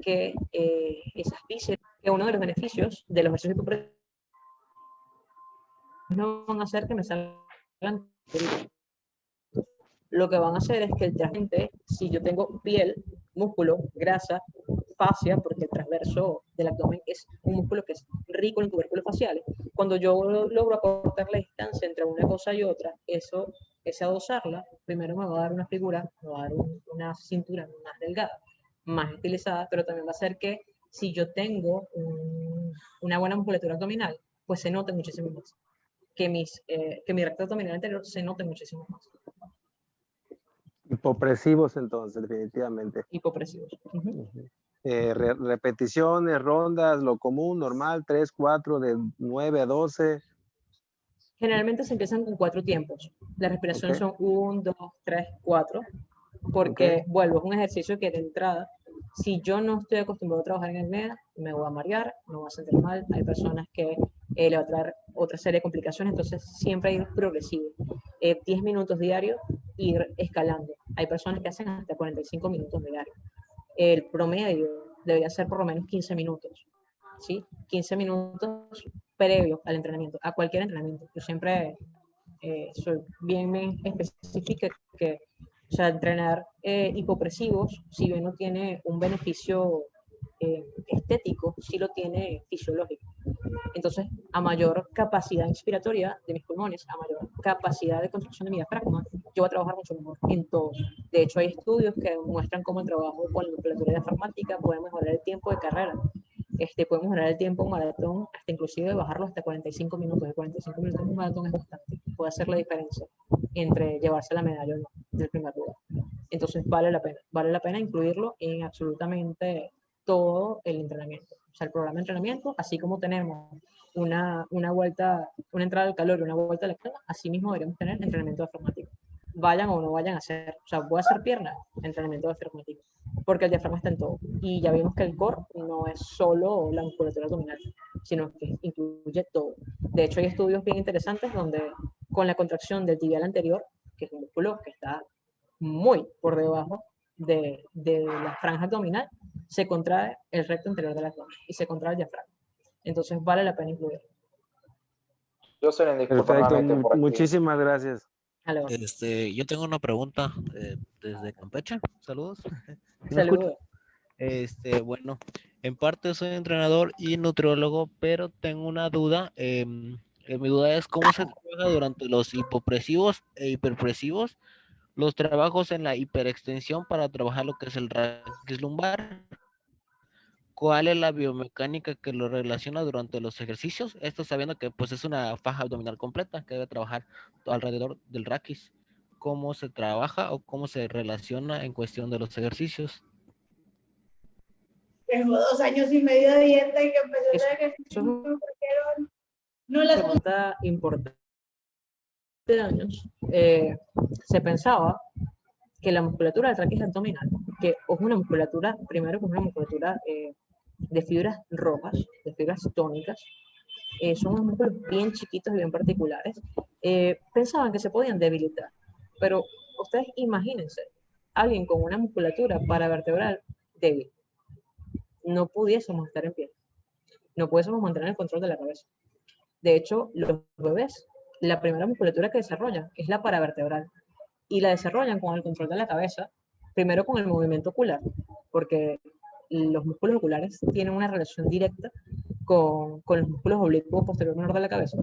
que esas vísceras, que uno de los beneficios de los ejercicios hipopresivos no van a hacer que me salgan. Lo que van a hacer es que el trasmente, si yo tengo piel, músculo, grasa, fascia, porque el transverso del abdomen es un músculo que es rico en tubérculos faciales, cuando yo logro acortar la distancia entre una cosa y otra, ese adosarla, primero me va a dar una figura, me va a dar una cintura más delgada, más estilizada, pero también va a hacer que si yo tengo una buena musculatura abdominal, pues se note muchísimo más. Que mi recto abdominal anterior se note muchísimo más. Hipopresivos entonces, definitivamente. Hipopresivos. Repeticiones, rondas, lo común, normal, 3, 4, de 9 a 12. Generalmente se empiezan con 4 tiempos. La respiración son 1, 2, 3, 4. Porque, vuelvo, es un ejercicio que de entrada, si yo no estoy acostumbrado a trabajar en el apnea, me voy a marear, me voy a sentir mal. Hay personas que le va a traer otra serie de complicaciones, entonces siempre ir progresivo. 10 minutos diarios, ir escalando. Hay personas que hacen hasta 45 minutos diarios. El promedio debería ser por lo menos 15 minutos, ¿sí? 15 minutos previo al entrenamiento, a cualquier entrenamiento. Yo siempre soy bien específica que, o sea, entrenar hipopresivos, si bien no tiene un beneficio estético, sí lo tiene fisiológico. Entonces, a mayor capacidad inspiratoria de mis pulmones, a mayor capacidad de contracción de mi diafragma, yo voy a trabajar mucho mejor en todo. De hecho, hay estudios que muestran cómo el trabajo con la musculatura diafragmática puede mejorar el tiempo de carrera. Puede mejorar el tiempo en maratón, hasta inclusive bajarlo hasta 45 minutos. De 45 minutos en un maratón es bastante. Puede hacer la diferencia entre llevarse la medalla o no del primer lugar. Entonces, vale la pena incluirlo en absolutamente todo el entrenamiento. O sea, el programa de entrenamiento, así como tenemos una vuelta, una entrada al calor y una vuelta a la calma, así mismo deberíamos tener entrenamiento diafragmático. Vayan o no vayan a hacer, o sea, voy a hacer piernas, entrenamiento diafragmático, porque el diafragma está en todo. Y ya vimos que el core no es solo la musculatura abdominal, sino que incluye todo. De hecho, hay estudios bien interesantes donde con la contracción del tibial anterior, que es un músculo que está muy por debajo de la franja abdominal, se contrae el recto interior de la abdomen y se contrae el diafragma. Entonces vale la pena incluirlo. Jocelyn, disculpa Perfecto, nuevamente por aquí. muchísimas gracias. Yo tengo una pregunta desde Campeche. Saludos. Saludos. Bueno, en parte soy entrenador y nutriólogo, pero tengo una duda. Mi duda es cómo se trabaja durante los hipopresivos e hiperpresivos, los trabajos en la hiperextensión para trabajar lo que es el raquis lumbar. ¿Cuál es la biomecánica que lo relaciona durante los ejercicios? Esto sabiendo que pues es una faja abdominal completa que debe trabajar alrededor del raquis. ¿Cómo se trabaja o cómo se relaciona en cuestión de los ejercicios? Tengo 2 años y medio de dieta y que empecé a hacer ejercicio porque no las Pregunta importante de años. Se pensaba que la musculatura del raquis abdominal, que es una musculatura, primero que es una musculatura de fibras rojas, de fibras tónicas, son unos músculos bien chiquitos y bien particulares, pensaban que se podían debilitar. Pero ustedes imagínense, alguien con una musculatura paravertebral débil, no pudiésemos estar en pie, no pudiésemos mantener el control de la cabeza. De hecho, los bebés, la primera musculatura que desarrollan es la paravertebral, y la desarrollan con el control de la cabeza, primero con el movimiento ocular, porque los músculos oculares tienen una relación directa con los músculos oblicuos posterior menor de la cabeza.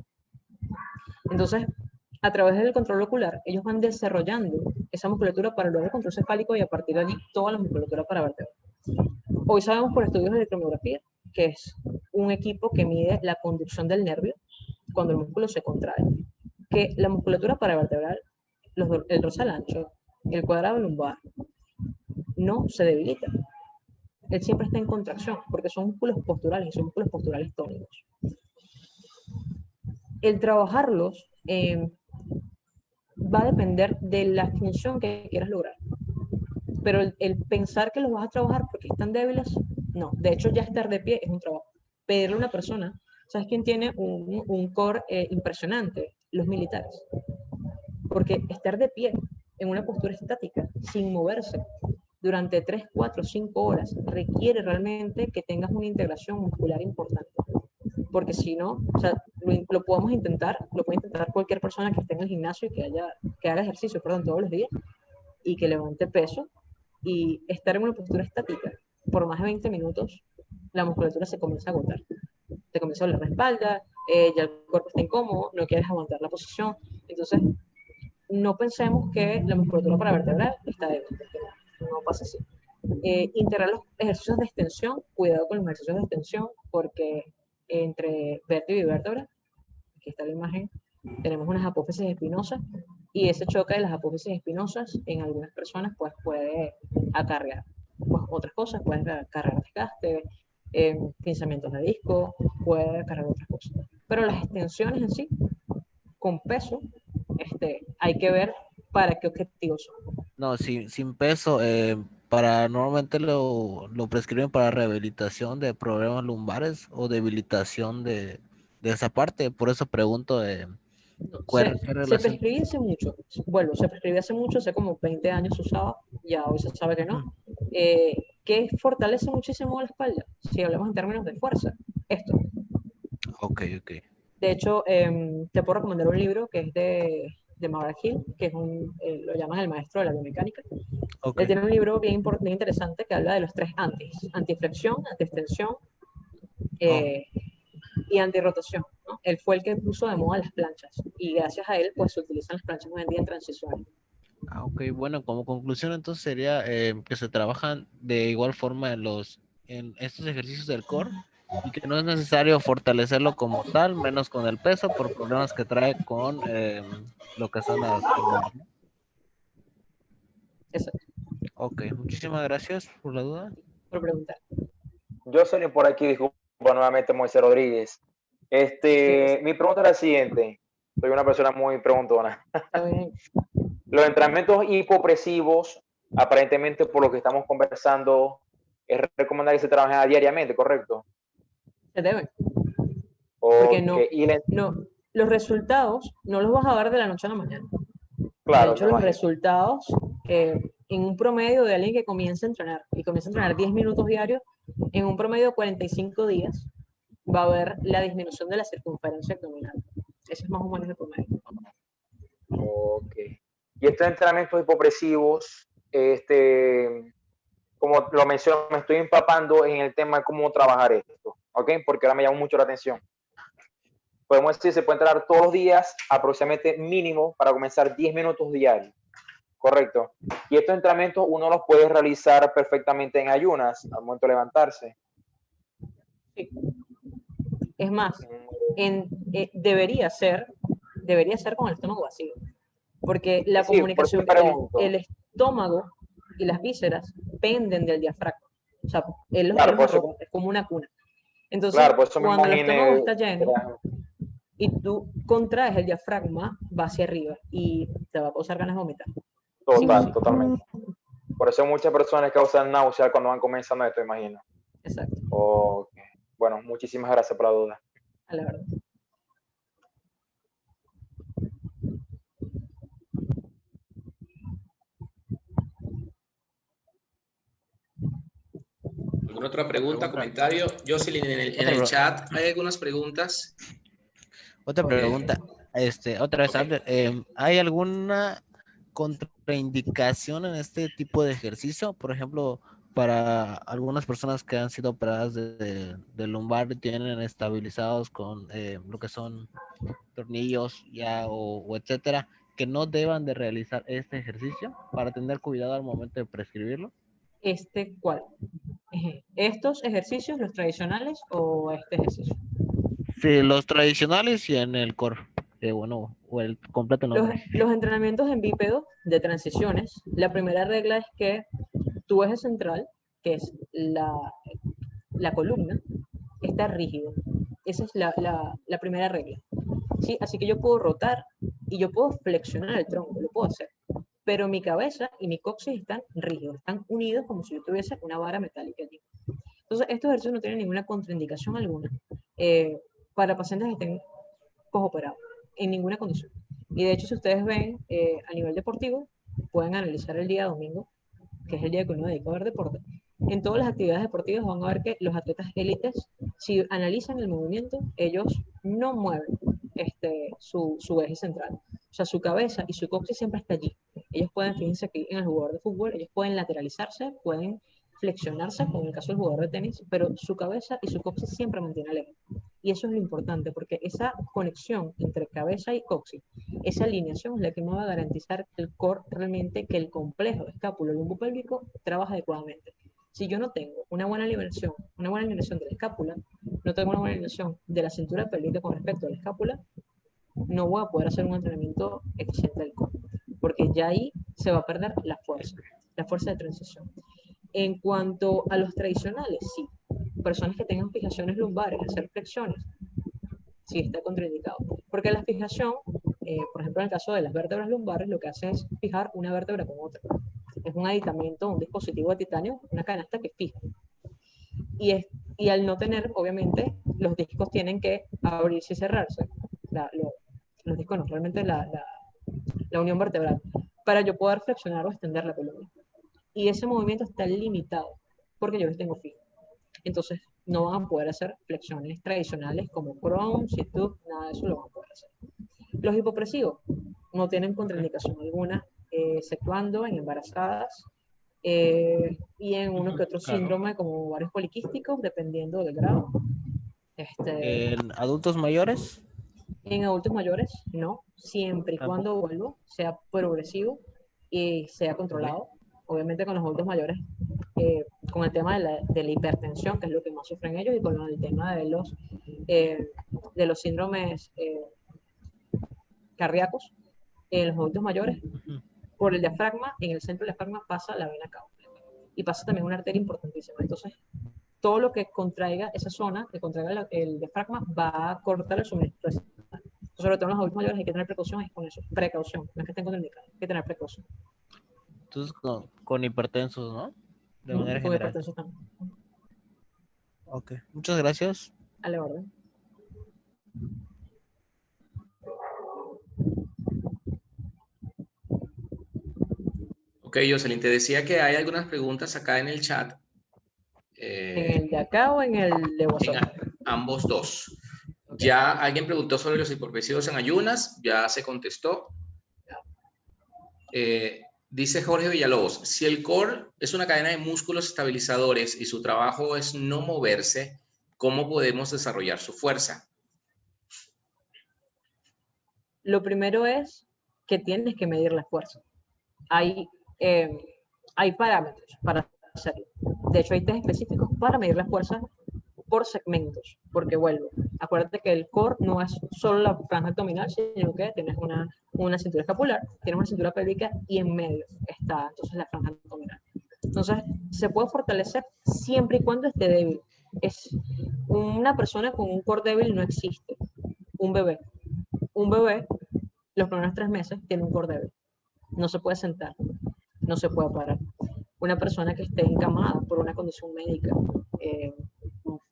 Entonces, a través del control ocular, ellos van desarrollando esa musculatura para lograr el control cefálico y a partir de allí toda la musculatura paravertebral. Hoy sabemos por estudios de electromiografía que es un equipo que mide la conducción del nervio cuando el músculo se contrae, que la musculatura paravertebral, el dorsal ancho, el cuadrado lumbar, no se debilita. él siempre está en contracción, porque son músculos posturales y son músculos posturales tónicos. El trabajarlos va a depender de la función que quieras lograr. Pero el pensar que los vas a trabajar porque están débiles, no. De hecho, ya estar de pie es un trabajo. Pedirle a una persona, ¿sabes quién tiene un core impresionante? Los militares. Porque estar de pie en una postura estática, sin moverse, durante 3, 4, 5 horas, requiere realmente que tengas una integración muscular importante. Porque si no, o sea, lo podemos intentar, lo puede intentar cualquier persona que esté en el gimnasio y que haga ejercicio, perdón, todos los días, y que levante peso, y estar en una postura estática por más de 20 minutos, la musculatura se comienza a agotar. Te comienza a doler la espalda, ya el cuerpo está incómodo, no quieres aguantar la posición. Entonces, no pensemos que la musculatura paravertebral está débil, porque no pasa así. Integrar los ejercicios de extensión, cuidado con los ejercicios de extensión, porque entre vértebra y vértebra, aquí está la imagen, tenemos unas apófisis espinosas, y ese choque de las apófisis espinosas en algunas personas pues puede acarrear pues, otras cosas, puede acarrear desgaste, pinzamientos de disco, puede acarrear otras cosas. Pero las extensiones en sí, con peso, hay que ver para qué objetivos son. No, sin peso, normalmente lo prescriben para rehabilitación de problemas lumbares o debilitación de esa parte. Por eso pregunto No, qué se relación. prescribe hace mucho, bueno, se prescribe hace mucho, hace como 20 años se usaba, ya hoy se sabe que no, que fortalece muchísimo la espalda, si hablamos en términos de fuerza, esto. Ok. De hecho, te puedo recomendar un libro que es de McGraw-Hill, que es lo llaman el maestro de la biomecánica. Ok. Él tiene un libro bien interesante que habla de los 3 antiflexión, antiextensión y antirrotación, ¿no? Él fue el que puso de moda las planchas y gracias a él pues se utilizan las planchas hoy en día en transiciones. Ok, bueno, como conclusión entonces sería que se trabajan de igual forma en estos ejercicios del core y que no es necesario fortalecerlo como tal, menos con el peso por problemas que trae con lo que son las lumbares, ¿no? Exacto, Ok, muchísimas gracias por la duda. por preguntar. Yo soy por aquí, disculpa nuevamente, Moisés Rodríguez. Mi pregunta es la siguiente. Soy una persona muy preguntona. Está bien. Los entrenamientos hipopresivos, aparentemente por lo que estamos conversando, es recomendable que se trabajen diariamente, ¿correcto? Se deben. Porque Porque los resultados no los vas a ver de la noche a la mañana. Claro, De hecho, los resultados en un promedio de alguien que comienza a entrenar y comienza a entrenar 10 minutos diarios, en un promedio de 45 días va a ver la disminución de la circunferencia abdominal. Ese es más o menos el promedio. Ok. Y estos entrenamientos hipopresivos, como lo menciono, me estoy empapando en el tema de cómo trabajar esto, ¿ok? Porque ahora me llama mucho la atención. Podemos decir, se puede entrenar todos los días, aproximadamente mínimo, para comenzar 10 minutos diarios, ¿correcto? Y estos entrenamientos uno los puede realizar perfectamente en ayunas, al momento de levantarse. Sí. Es más, debería ser con el estómago vacío, porque la comunicación, el estómago y las vísceras penden del diafragma. O sea, él los arropa, es como una cuna. Entonces, cuando el estómago está lleno y tú contraes el diafragma, va hacia arriba y te va a causar ganas de vomitar. Totalmente. Por eso muchas personas causan náuseas cuando van comenzando esto, imagino. Exacto. Okay. Bueno, muchísimas gracias por la duda. A la verdad. ¿Alguna otra pregunta, comentario? Jocelyn, en el chat hay algunas preguntas. Otra pregunta, otra vez, ¿hay alguna contraindicación en este tipo de ejercicio? Por ejemplo, para algunas personas que han sido operadas de lumbar y tienen estabilizados con lo que son tornillos ya o etcétera, que no deban de realizar este ejercicio para tener cuidado al momento de prescribirlo. ¿Cuál? ¿Estos ejercicios, los tradicionales o este ejercicio? Sí, los tradicionales y en el core, o el completo nombre. Los entrenamientos en bípedo de transiciones, la primera regla es que tu eje central, que es la columna está rígido. Esa es la primera regla. ¿Sí? Así que yo puedo rotar y yo puedo flexionar el tronco, lo puedo hacer. Pero mi cabeza y mi coxis están rígidos, están unidos como si yo tuviese una vara metálica allí. Entonces, estos ejercicios no tienen ninguna contraindicación alguna para pacientes que estén posoperados, en ninguna condición. Y de hecho, si ustedes ven a nivel deportivo, pueden analizar el día domingo, que es el día que uno dedica a ver deporte. En todas las actividades deportivas van a ver que los atletas élites, si analizan el movimiento, ellos no mueven su eje central. O sea, su cabeza y su coxis siempre está allí. Ellos pueden, fíjense aquí en el jugador de fútbol, ellos pueden lateralizarse, pueden flexionarse, como en el caso del jugador de tenis, pero su cabeza y su coxis siempre mantienen el eje. Y eso es lo importante, porque esa conexión entre cabeza y coxis, esa alineación es la que me va a garantizar que el core realmente, que el complejo escápulo-lumbopélvico trabaja adecuadamente. Si yo no tengo una buena alineación de la escápula, no tengo una buena alineación de la cintura pélvica con respecto a la escápula, no voy a poder hacer un entrenamiento eficiente del core, porque ya ahí se va a perder la fuerza de transición. En cuanto a los tradicionales, sí, personas que tengan fijaciones lumbares, hacer flexiones, sí está contraindicado, porque la fijación, por ejemplo en el caso de las vértebras lumbares, lo que hace es fijar una vértebra con otra. Es un aditamento, un dispositivo de titanio, una canasta que fija. Y al no tener, obviamente, los discos tienen que abrirse y cerrarse. Los discos no, realmente la unión vertebral, para yo poder flexionar o extender la columna. Y ese movimiento está limitado, porque yo los tengo fijos. Entonces, no van a poder hacer flexiones tradicionales como Crohn, sit-up, nada de eso lo van a poder hacer. Los hipopresivos no tienen contraindicación alguna, exceptuando en embarazadas y en uno que otro síndrome como ovarios poliquísticos, dependiendo del grado. ¿En adultos mayores? En adultos mayores, no, siempre y cuando vuelvo, sea progresivo y sea controlado. Obviamente con los adultos mayores, con el tema de la hipertensión, que es lo que más sufren ellos, y con el tema de los síndromes cardíacos, en los adultos mayores, por el diafragma, en el centro del diafragma pasa la vena cava y pasa también una arteria importantísima. Entonces, todo lo que contraiga esa zona, que contraiga el diafragma, va a cortar el suministro. Sobre todo en los adultos mayores hay que tener precaución con eso. Precaución, no es que estén contraindicados, hay que tener precaución. Entonces, con hipertensos, ¿no? De manera con general. hipertensos también. Ok, muchas gracias. A la orden. Ok, Jocelyn, te decía que hay algunas preguntas acá en el chat. ¿En el de acá o en el de WhatsApp? En ambos dos. Ya alguien preguntó sobre los hipopresivos en ayunas, ya se contestó. Dice Jorge Villalobos, si el core es una cadena de músculos estabilizadores y su trabajo es no moverse, ¿cómo podemos desarrollar su fuerza? Lo primero es que tienes que medir la fuerza. Hay parámetros para hacerlo. De hecho, hay test específicos para medir la fuerza por segmentos, porque vuelvo, acuérdate que el core no es solo la franja abdominal, sino que tienes una cintura escapular, tienes una cintura pélvica y en medio está entonces la franja abdominal. Entonces, se puede fortalecer siempre y cuando esté débil. Es una persona con un core débil no existe. Un bebé, los primeros 3 meses tiene un core débil. No se puede sentar, no se puede parar. Una persona que esté encamada por una condición médica,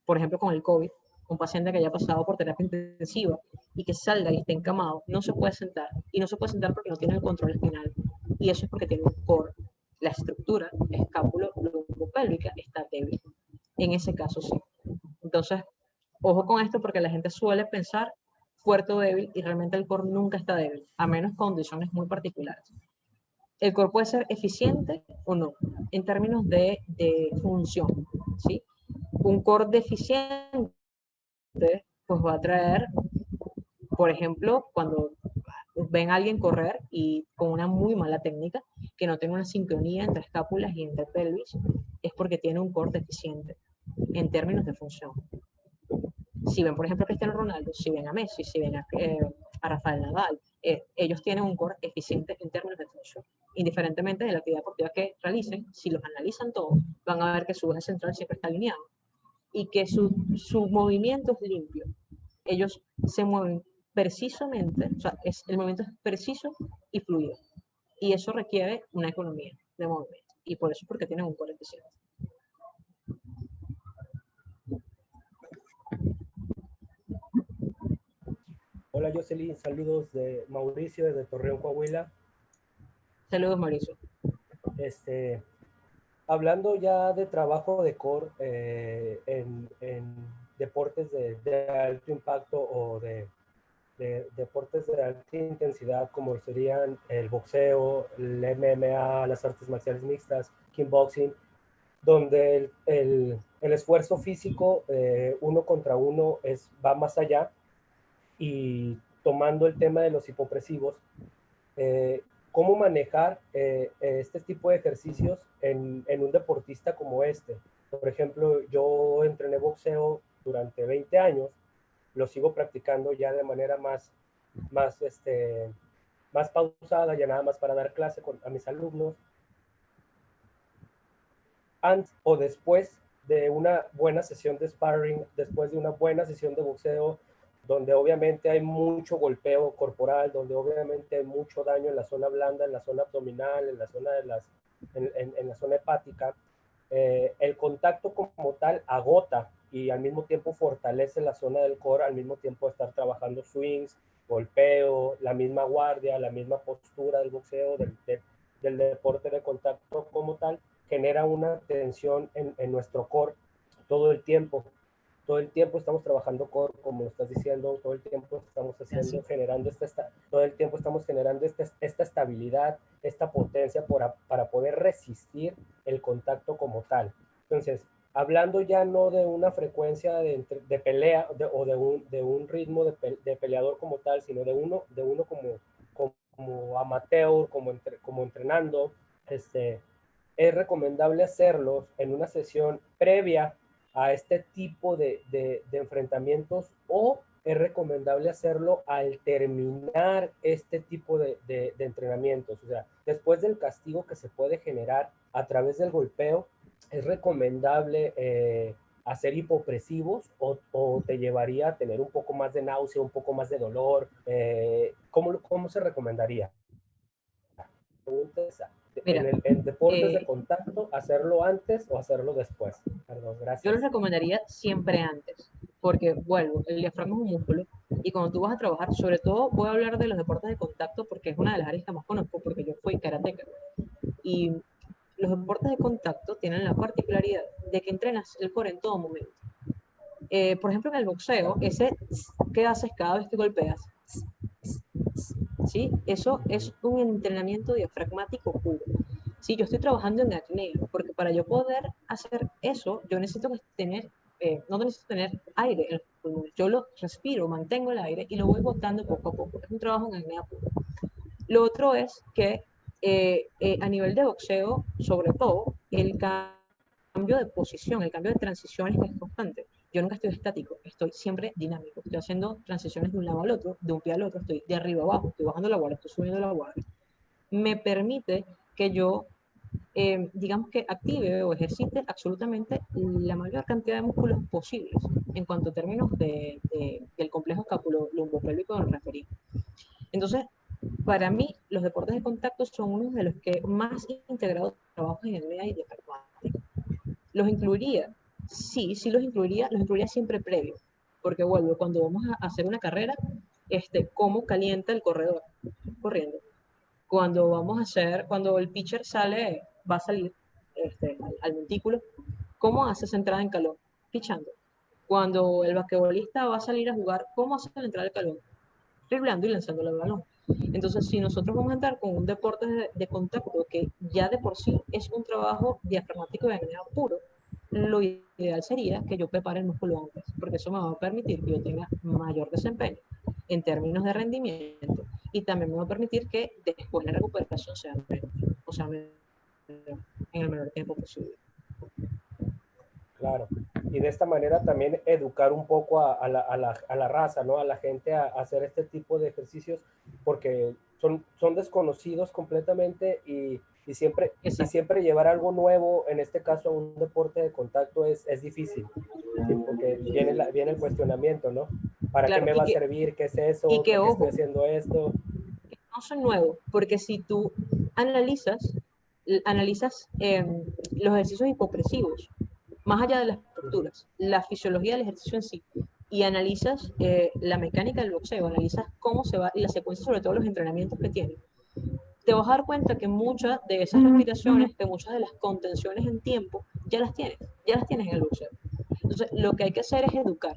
por ejemplo con el COVID, un paciente que haya pasado por terapia intensiva y que salga y esté encamado, no se puede sentar. Y no se puede sentar porque no tiene el control espinal. Y eso es porque tiene un core. La estructura escápulo-lumbopélvica está débil. En ese caso sí. Entonces, ojo con esto porque la gente suele pensar fuerte o débil y realmente el core nunca está débil, a menos condiciones muy particulares. El core puede ser eficiente o no, en términos de función, ¿sí? Un core deficiente, pues va a traer, por ejemplo, cuando ven a alguien correr y con una muy mala técnica, que no tiene una sincronía entre escápulas y entre pelvis, es porque tiene un core deficiente en términos de función. Si ven, por ejemplo, a Cristiano Ronaldo, si ven a Messi, si ven a Rafael Nadal, ellos tienen un core eficiente en términos de función. indiferentemente de la actividad deportiva que realicen, si los analizan todos, van a ver que su eje central siempre está alineado y que su movimiento es limpio. Ellos se mueven precisamente, o sea, el movimiento es preciso y fluido. Y eso requiere una economía de movimiento. Y por eso es porque tienen un core eficiente. Hola Jocelyn, saludos de Mauricio desde Torreón, Coahuila. Saludos, Mauricio. Hablando ya de trabajo de core en deportes de alto impacto o de deportes de alta intensidad como serían el boxeo, el MMA, las artes marciales mixtas, kickboxing, donde el esfuerzo físico uno contra uno va más allá, y tomando el tema de los hipopresivos, cómo manejar este tipo de ejercicios en un deportista como este. Por ejemplo, yo entrené boxeo durante 20 años, lo sigo practicando ya de manera más pausada, ya nada más para dar clase a mis alumnos. Antes o después de una buena sesión de sparring, después de una buena sesión de boxeo, donde obviamente hay mucho golpeo corporal, donde obviamente hay mucho daño en la zona blanda, en la zona abdominal, en la zona en la zona hepática, el contacto como tal agota y al mismo tiempo fortalece la zona del core, al mismo tiempo estar trabajando swings, golpeo, la misma guardia, la misma postura del boxeo, del deporte de contacto como tal, genera una tensión en nuestro core todo el tiempo. Todo el tiempo estamos trabajando core, como lo estás diciendo, todo el tiempo estamos haciendo, generando todo el tiempo estamos generando esta estabilidad, esta potencia para poder resistir el contacto como tal. Entonces, hablando ya no de una frecuencia de pelea o de un ritmo de peleador como tal, sino de uno como amateur, como entrenando, es recomendable hacerlos en una sesión previa a este tipo de enfrentamientos, o es recomendable hacerlo al terminar este tipo de entrenamientos. O sea, después del castigo que se puede generar a través del golpeo, es recomendable hacer hipopresivos, o te llevaría a tener un poco más de náusea, un poco más de dolor. ¿Cómo se recomendaría? Mira, en deportes de contacto, ¿hacerlo antes o hacerlo después? Perdón, gracias. Yo lo recomendaría siempre antes, porque vuelvo, el diafragma es un músculo, y cuando tú vas a trabajar, sobre todo voy a hablar de los deportes de contacto porque es una de las áreas que más conozco, porque yo fui karateca, y los deportes de contacto tienen la particularidad de que entrenas el core en todo momento. Por ejemplo, en el boxeo, ese que haces cada vez que golpeas, ¿sí? Eso es un entrenamiento diafragmático puro. Sí, yo estoy trabajando en apnea, porque para yo poder hacer eso, yo necesito tener, no necesito tener aire en los pulmones. Yo lo respiro, mantengo el aire y lo voy botando poco a poco. Es un trabajo en apnea puro. Lo otro es que a nivel de boxeo, sobre todo, el cambio de posición, el cambio de transiciones es constante. Yo nunca estoy estático, estoy siempre dinámico. Estoy haciendo transiciones de un lado al otro, de un pie al otro, estoy de arriba a abajo, estoy bajando la guardia, estoy subiendo la guardia. Me permite que yo, digamos que active o ejercite absolutamente la mayor cantidad de músculos posibles en cuanto a términos del complejo escápulo-lumbopélvico del referí. Entonces, para mí, los deportes de contacto son uno de los que más integrados trabajos en el medio y de performance. ¿Los incluiría? Sí, los incluiría siempre previo, porque vuelvo, cuando vamos a hacer una carrera, cómo calienta el corredor corriendo. Cuando el pitcher va a salir al montículo, ¿cómo hace esa entrada en calor? Pichando. Cuando el basquetbolista va a salir a jugar, ¿cómo hace la entrada de calor? Driblando y lanzándole el balón. Entonces, si nosotros vamos a entrar con un deporte de contacto que ya de por sí es un trabajo diafragmático de manera puro, lo ideal sería que yo prepare el músculo antes, porque eso me va a permitir que yo tenga mayor desempeño en términos de rendimiento, y también me va a permitir que después la recuperación sea menos, o sea, en el menor tiempo posible. Claro. y de esta manera también educar un poco a la raza, ¿no? A la gente a hacer este tipo de ejercicios, porque son desconocidos completamente y siempre llevar algo nuevo, en este caso un deporte de contacto, es difícil, ¿sí? Porque viene el cuestionamiento, ¿no? ¿Para qué me va a servir? ¿Qué es eso? ¿Por qué estoy haciendo esto? No son nuevos, porque si tú analizas los ejercicios hipopresivos, más allá de las posturas, la fisiología del ejercicio en sí, y analizas la mecánica del boxeo, analizas cómo se va y la secuencia, sobre todo los entrenamientos que tiene, te vas a dar cuenta que muchas de esas respiraciones, que muchas de las contenciones en tiempo, ya las tienes en el boxeo. Entonces, lo que hay que hacer es educar,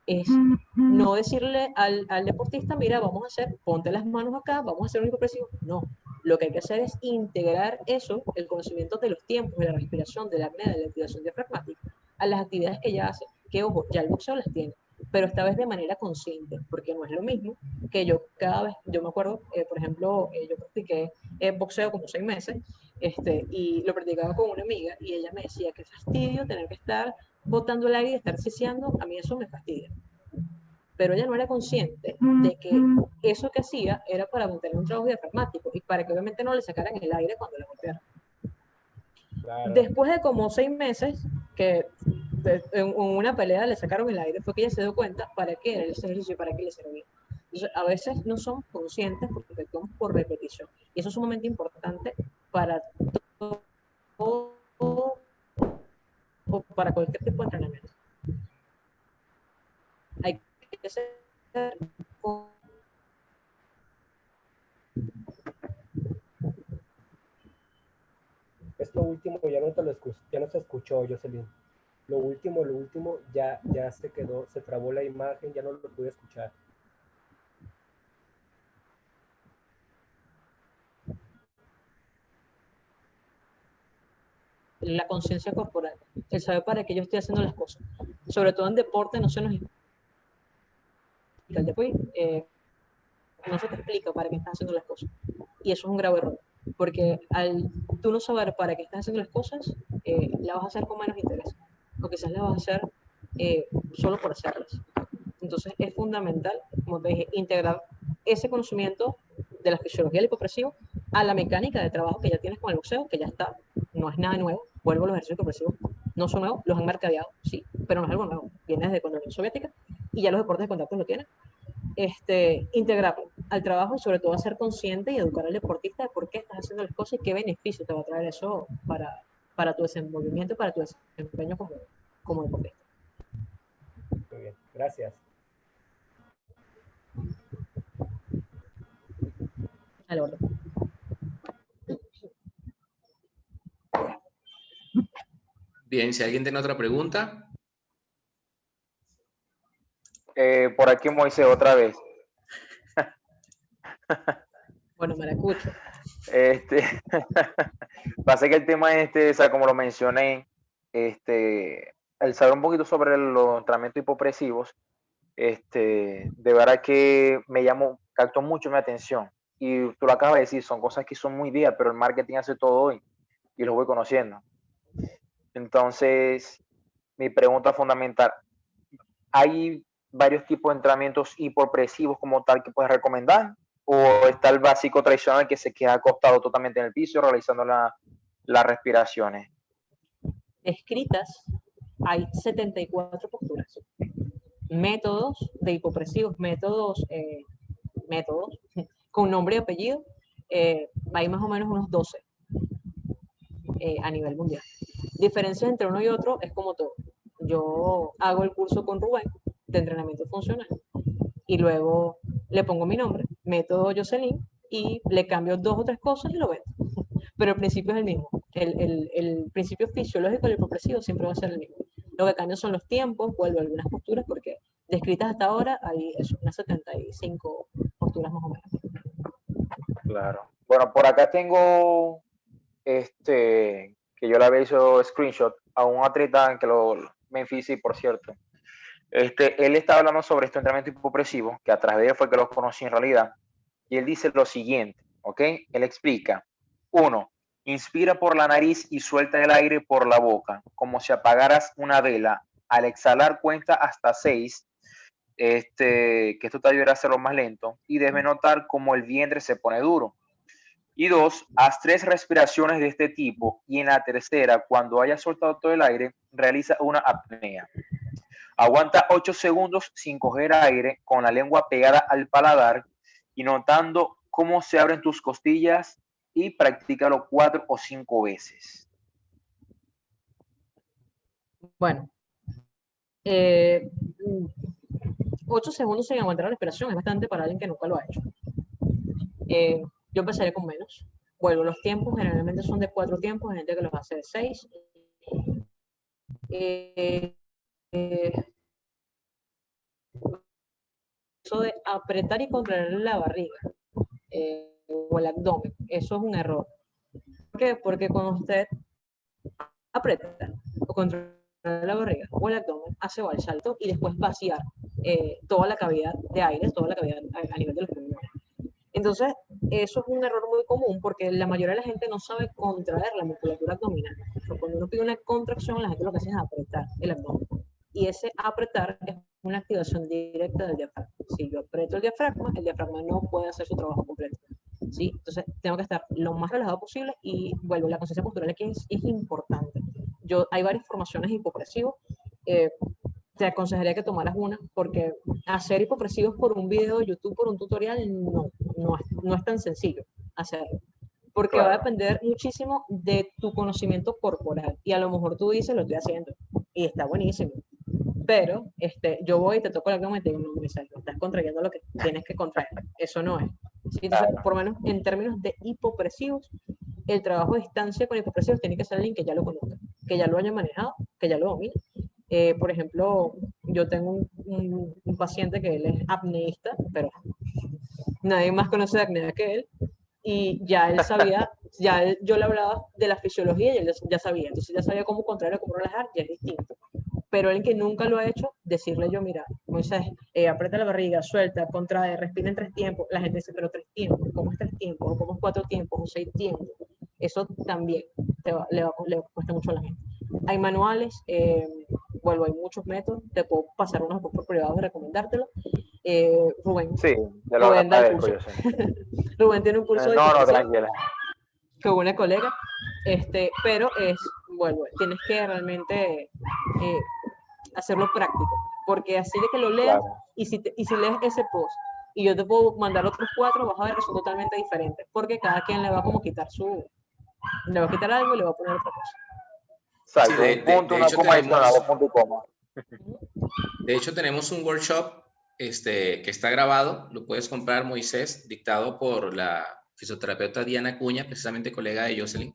es no decirle al deportista, mira, vamos a hacer, ponte las manos acá, vamos a hacer un hipopresivo. No, lo que hay que hacer es integrar eso, el conocimiento de los tiempos, de la respiración, de la apnea, de la activación diafragmática, a las actividades que ya hace, que ojo, ya el boxeo las tiene, pero esta vez de manera consciente, porque no es lo mismo que yo me acuerdo, por ejemplo, yo practiqué boxeo como 6 meses, y lo practicaba con una amiga, y ella me decía, qué fastidio tener que estar botando el aire y estar siseando, a mí eso me fastidia. Pero ella no era consciente de que eso que hacía era para mantener un trabajo diafragmático y para que obviamente no le sacaran el aire cuando la golpearan. Claro. Después de como 6 meses que en una pelea le sacaron el aire, fue que ella se dio cuenta para qué era ese ejercicio y para qué le servía. Entonces, a veces no somos conscientes porque actuamos por repetición. Y eso es sumamente importante para todo, para cualquier tipo de entrenamiento. Hay que ser Esto último ya no se escuchó, Jocelyn. Lo último, ya se quedó, se trabó la imagen, ya no lo pude escuchar. La conciencia corporal, el saber para qué yo estoy haciendo las cosas. Sobre todo en deporte no se nos explica. Después, no se te explica para qué estás haciendo las cosas. Y eso es un grave error. Porque al tú no saber para qué estás haciendo las cosas, la vas a hacer con menos interés. O quizás la vas a hacer solo por hacerlas. Entonces es fundamental, como te dije, integrar ese conocimiento de la fisiología del hipopresivo a la mecánica de trabajo que ya tienes con el boxeo, que ya está, no es nada nuevo. Vuelvo a los ejercicios hipopresivos, no son nuevos, los han mercadeado, sí, pero no es algo nuevo. Viene desde cuando la Unión Soviética y ya los deportes de contacto lo tienen. Integrarlo al trabajo y sobre todo ser consciente y educar al deportista de por qué estás haciendo las cosas y qué beneficio te va a traer eso para tu desenvolvimiento y para tu desempeño como deportista. Muy bien, gracias. Al orden. Bien, si alguien tiene otra pregunta. Por aquí Moisés otra vez. Bueno, maracucho. Pasa que el tema o sea, como lo mencioné, el saber un poquito sobre los entrenamientos hipopresivos, de verdad que captó mucho mi atención. Y tú lo acabas de decir, son cosas que son muy días, pero el marketing hace todo hoy y lo voy conociendo. Entonces, mi pregunta fundamental, ¿hay varios tipos de entrenamientos hipopresivos como tal que puedes recomendar? ¿O está el básico tradicional que se queda acostado totalmente en el piso realizando las respiraciones? Escritas hay 74 posturas. Métodos de hipopresivos, métodos con nombre y apellido, hay más o menos unos 12 a nivel mundial. Diferencias entre uno y otro es como todo. Yo hago el curso con Rubén de entrenamiento funcional y luego le pongo mi nombre, método Jocelyn, y le cambio 2 o 3 cosas y lo vendo. Pero el principio es el mismo. El principio fisiológico del hipopresivo siempre va a ser el mismo. Lo que cambia son los tiempos, vuelvo a algunas posturas, porque descritas hasta ahora hay unas 75 posturas más o menos. Claro. Bueno, por acá tengo, que yo le había hecho screenshot a un atleta que Memphis, por cierto. Él está hablando sobre este entrenamiento hipopresivo, que a través de él fue que lo conocí en realidad. Y él dice lo siguiente, ¿ok? Él explica. 1. Inspira por la nariz y suelta el aire por la boca, como si apagaras una vela Al exhalar cuenta hasta 6, que esto te ayudará a hacerlo más lento, y debes notar cómo el vientre se pone duro. Y 2, haz 3 respiraciones de este tipo, y en la tercera, cuando hayas soltado todo el aire, realiza una apnea. Aguanta 8 segundos sin coger aire, con la lengua pegada al paladar y notando cómo se abren tus costillas, y practícalo 4 o 5 veces. Bueno, 8 segundos sin aguantar la respiración es bastante para alguien que nunca lo ha hecho. Yo empezaré con menos. Bueno, los tiempos generalmente son de 4 tiempos, hay gente que los hace de 6. Eso de apretar y contraer la barriga o el abdomen, eso es un error. ¿Por qué? Porque cuando usted aprieta o contrae la barriga o el abdomen, hace el salto y después vaciar toda la cavidad de aire, toda la cavidad a nivel de los pulmones. Entonces, eso es un error muy común porque la mayoría de la gente no sabe contraer la musculatura abdominal. Pero cuando uno pide una contracción, la gente lo que hace es apretar el abdomen. Y ese apretar es una activación directa del diafragma. Si yo aprieto el diafragma no puede hacer su trabajo completo. ¿Sí? Entonces, tengo que estar lo más relajado posible y, bueno, la conciencia postural aquí es importante. Hay varias formaciones de hipopresivos. Te aconsejaría que tomaras una, porque hacer hipopresivos por un video de YouTube, por un tutorial, no es tan sencillo hacerlo. Porque va a depender muchísimo de tu conocimiento corporal. Y a lo mejor tú dices, lo estoy haciendo, y está buenísimo. Pero yo voy y te toco el abdomen y te digo, no, Misael, estás contrayendo lo que tienes que contraer. Eso no es. ¿Sí? Entonces, por lo menos en términos de hipopresivos, el trabajo de distancia con hipopresivos tiene que ser alguien que ya lo conozca, que ya lo haya manejado, que ya lo domine. Por ejemplo, yo tengo un paciente que él es apneísta, pero nadie más conoce de apnea que él, y ya él sabía, yo le hablaba de la fisiología y él ya sabía, entonces ya sabía cómo contraer, cómo relajar, y es distinto. Pero el que nunca lo ha hecho, decirle yo, mira, Moisés, aprieta la barriga, suelta, contrae, respira en 3 tiempos. La gente dice, pero 3 tiempos, ¿cómo es 3 tiempos? ¿O cómo es 4 tiempos? ¿O 6 tiempos? Eso también le cuesta mucho a la gente. Hay manuales, hay muchos métodos, te puedo pasar unos por privado de recomendártelo. Rubén. Sí, ya lo Rubén da el agradezco, curso. yo sé. Rubén tiene un curso de No, hipopresivos tranquila. con una colega, pero tienes que realmente hacerlo práctico, porque así de que lo leas, Claro. y si lees ese post y yo te puedo mandar otros 4, vas a ver que son totalmente diferentes, porque cada quien le va como le va a quitar algo y le va a poner otra cosa. Exacto, Sí, un punto, una coma adicional, punto y coma. De hecho, tenemos un workshop que está grabado, lo puedes comprar, Moisés, dictado por la fisioterapeuta Diana Acuña, precisamente colega de Jocelyn.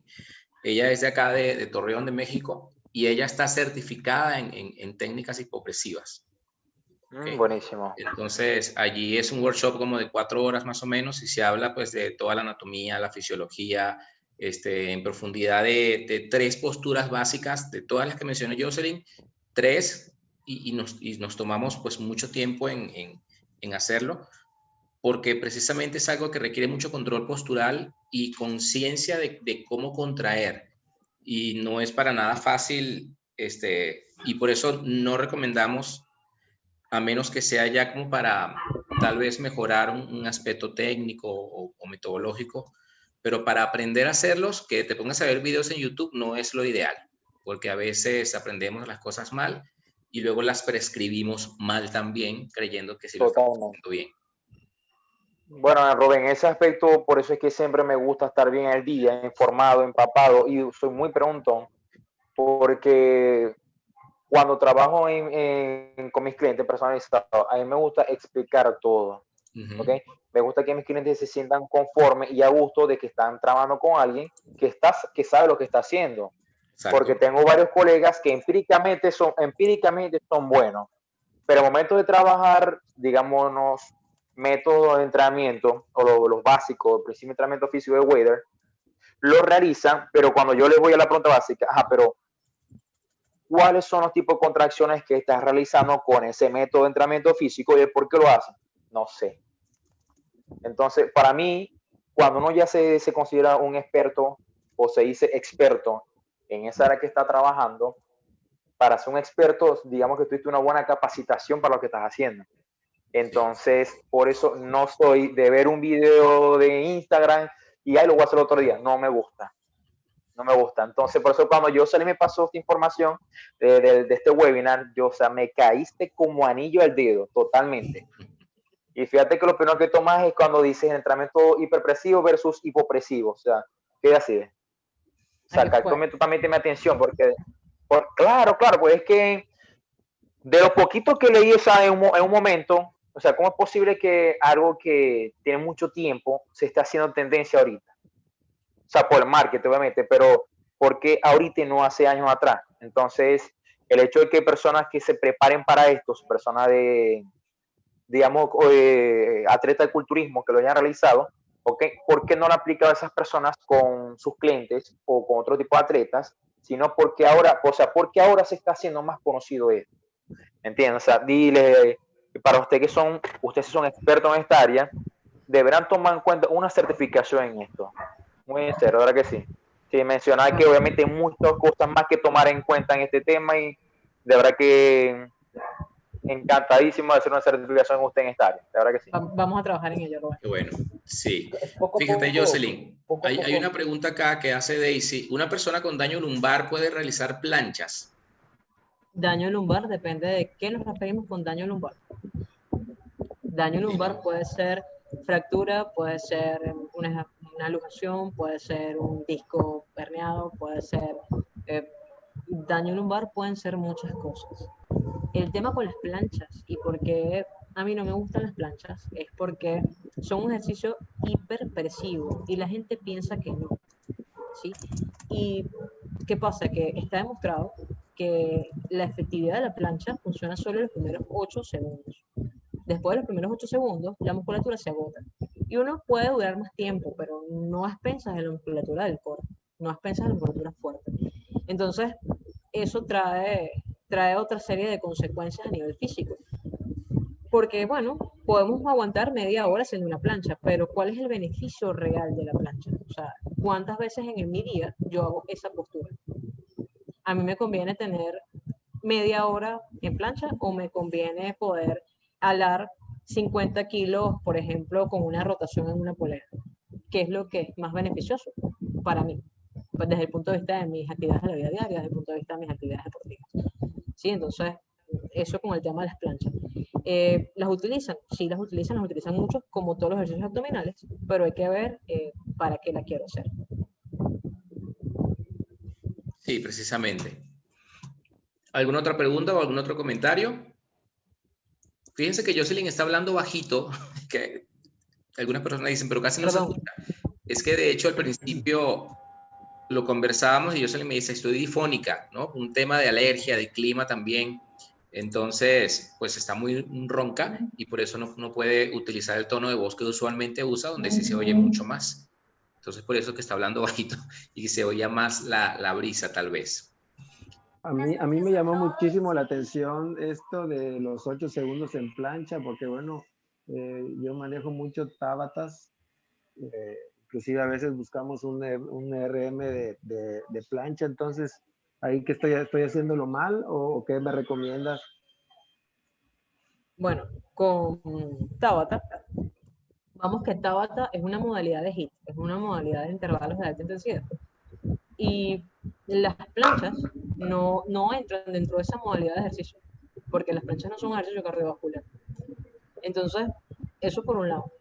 Ella es de acá de Torreón, de México, y ella está certificada en técnicas hipopresivas. Okay. Buenísimo. Entonces, allí es un workshop como de 4 horas más o menos, y se habla pues de toda la anatomía, la fisiología, en profundidad de 3 posturas básicas, de todas las que mencionó Jocelyn, 3, y nos tomamos pues mucho tiempo en hacerlo, porque precisamente es algo que requiere mucho control postural y conciencia de cómo contraer, y no es para nada fácil, y por eso no recomendamos, a menos que sea ya como para tal vez mejorar un aspecto técnico o metodológico, pero para aprender a hacerlos, que te pongas a ver videos en YouTube no es lo ideal, porque a veces aprendemos las cosas mal y luego las prescribimos mal también, creyendo que sí lo estamos haciendo bien. Bueno, Rubén, ese aspecto, por eso es que siempre me gusta estar bien al día, informado, empapado, y soy muy preguntón, porque cuando trabajo con mis clientes personalizados, a mí me gusta explicar todo. ¿Okay? Me gusta que mis clientes se sientan conformes y a gusto de que están trabajando con alguien que sabe lo que está haciendo. Exacto. Porque tengo varios colegas que empíricamente son buenos, pero al momento de trabajar, digamos, métodos de entrenamiento o los básicos, el principio de entrenamiento físico de Wader, lo realizan, pero cuando yo les voy a la pregunta básica, pero ¿cuáles son los tipos de contracciones que estás realizando con ese método de entrenamiento físico y por qué lo hacen? No sé. Entonces, para mí, cuando uno ya se considera un experto o se dice experto en esa área que está trabajando, para ser un experto, digamos que tuviste una buena capacitación para lo que estás haciendo. Entonces, por eso no soy de ver un video de Instagram y ahí lo voy a hacer otro día. No me gusta. No me gusta. Entonces, por eso cuando yo salí me pasó esta información de este webinar, yo, o sea, me caíste como anillo al dedo, totalmente. Y fíjate que lo primero que tomas es cuando dices entrenamiento hiperpresivo versus hipopresivo. O sea, queda así. O sea, captó totalmente mi atención porque, claro, pues es que de lo poquito que leí, o sea, en un momento, o sea, ¿cómo es posible que algo que tiene mucho tiempo se esté haciendo tendencia ahorita? O sea, por el marketing, obviamente, pero ¿por qué ahorita y no hace años atrás? Entonces, el hecho de que personas que se preparen para esto, personas de, digamos, atletas de culturismo que lo hayan realizado, ¿okay? ¿Por qué no lo han aplicado a esas personas con sus clientes o con otro tipo de atletas? Sino porque ahora, o sea, porque ahora se está haciendo más conocido esto. ¿Entienden? O sea, dile, para ustedes ustedes son expertos en esta área, deberán tomar en cuenta una certificación en esto. Muy en serio, ¿verdad que sí? Sí, mencionaba que obviamente hay muchas cosas más que tomar en cuenta en este tema y de verdad que encantadísimo de hacer una certificación con usted en esta área, de verdad que sí. Vamos a trabajar en ello, Roberto. Qué bueno, sí. Fíjate, Jocelyn, hay una pregunta acá que hace Daisy. ¿Una persona con daño lumbar puede realizar planchas? Daño lumbar depende de qué nos referimos con daño lumbar. Daño lumbar puede ser fractura, puede ser una luxación, puede ser un disco herniado, puede ser daño lumbar, pueden ser muchas cosas. El tema con las planchas y por qué a mí no me gustan las planchas es porque son un ejercicio hiperpresivo y la gente piensa que no, ¿sí? Y ¿qué pasa? Que está demostrado que la efectividad de la plancha funciona solo en los primeros 8 segundos. Después de los primeros 8 segundos, la musculatura se agota. Y uno puede durar más tiempo, pero no a expensas de la musculatura del core, no a expensas de la musculatura fuerte. Entonces, eso trae otra serie de consecuencias a nivel físico. Porque, bueno, podemos aguantar media hora haciendo una plancha, pero ¿cuál es el beneficio real de la plancha? O sea, ¿cuántas veces en mi día yo hago esa postura? A mí me conviene tener media hora en plancha o me conviene poder alar 50 kilos, por ejemplo, con una rotación en una polea. ¿Qué es lo que es más beneficioso para mí? Pues desde el punto de vista de mis actividades de la vida diaria, desde el punto de vista de mis actividades deportivas. ¿Sí? Entonces, eso con el tema de las planchas. ¿Las utilizan? Sí, las utilizan mucho, como todos los ejercicios abdominales, pero hay que ver para qué la quiero hacer. Sí, precisamente. ¿Alguna otra pregunta o algún otro comentario? Fíjense que Jocelyn está hablando bajito, que algunas personas dicen, pero casi no se escucha. Es que de hecho al principio lo conversábamos y Jocelyn me dice, estoy difónica, ¿no? Un tema de alergia, de clima también. Entonces, pues está muy ronca y por eso no puede utilizar el tono de voz que usualmente usa, donde sí se oye mucho más. Entonces, por eso que está hablando bajito y se oía más la brisa, tal vez. A mí me llamó muchísimo la atención esto de los 8 segundos en plancha, porque bueno, yo manejo mucho Tabatas, inclusive a veces buscamos un RM de plancha, entonces, ¿ahí que estoy haciéndolo mal o qué me recomiendas? Bueno, con Tabata, vamos que Tabata es una modalidad de HIIT, es una modalidad de intervalos de alta intensidad. Y las planchas no entran dentro de esa modalidad de ejercicio, porque las planchas no son un ejercicio cardiovascular. Entonces, eso por un lado.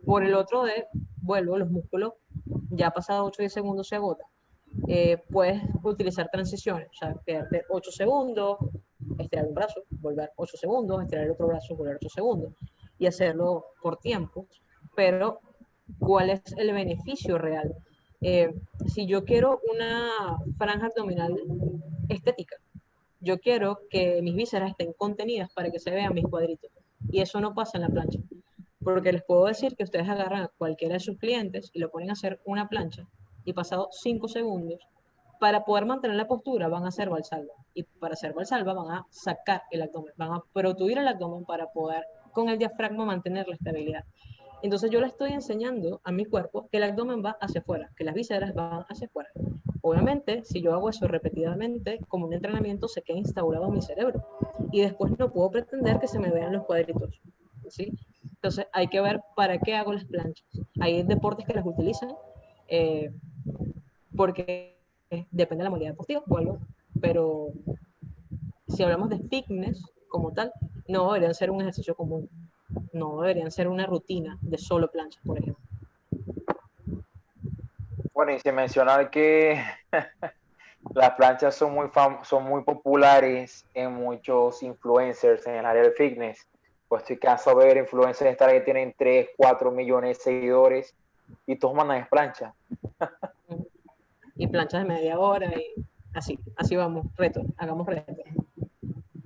Por el otro, vuelvo, los músculos, ya pasado 8 o 10 segundos se agotan. Puedes utilizar transiciones, o sea, quedarte 8 segundos, estirar un brazo, volver 8 segundos, estirar el otro brazo, volver 8 segundos, y hacerlo por tiempos. Pero, ¿cuál es el beneficio real? Si yo quiero una franja abdominal estética, yo quiero que mis vísceras estén contenidas para que se vean mis cuadritos. Y eso no pasa en la plancha. Porque les puedo decir que ustedes agarran a cualquiera de sus clientes y lo ponen a hacer una plancha y pasado 5 segundos, para poder mantener la postura van a hacer valsalva. Y para hacer valsalva van a sacar el abdomen, van a protuir el abdomen para poder con el diafragma mantener la estabilidad. Entonces yo le estoy enseñando a mi cuerpo que el abdomen va hacia afuera, que las vísceras van hacia afuera. Obviamente, si yo hago eso repetidamente, como un entrenamiento, se queda instaurado en mi cerebro. Y después no puedo pretender que se me vean los cuadritos, ¿sí? Entonces, hay que ver para qué hago las planchas. Hay deportes que las utilizan eh, porque depende de la modalidad deportiva o algo, pero si hablamos de fitness como tal, no deberían ser un ejercicio común, no deberían ser una rutina de solo planchas, por ejemplo. Bueno, y sin mencionar que las planchas son muy populares en muchos influencers en el área del fitness. Pues estoy cansado de ver influencers en esta área que tienen 3, 4 millones de seguidores y todos mandan plancha. Y planchas de media hora y así vamos, reto, hagamos reto.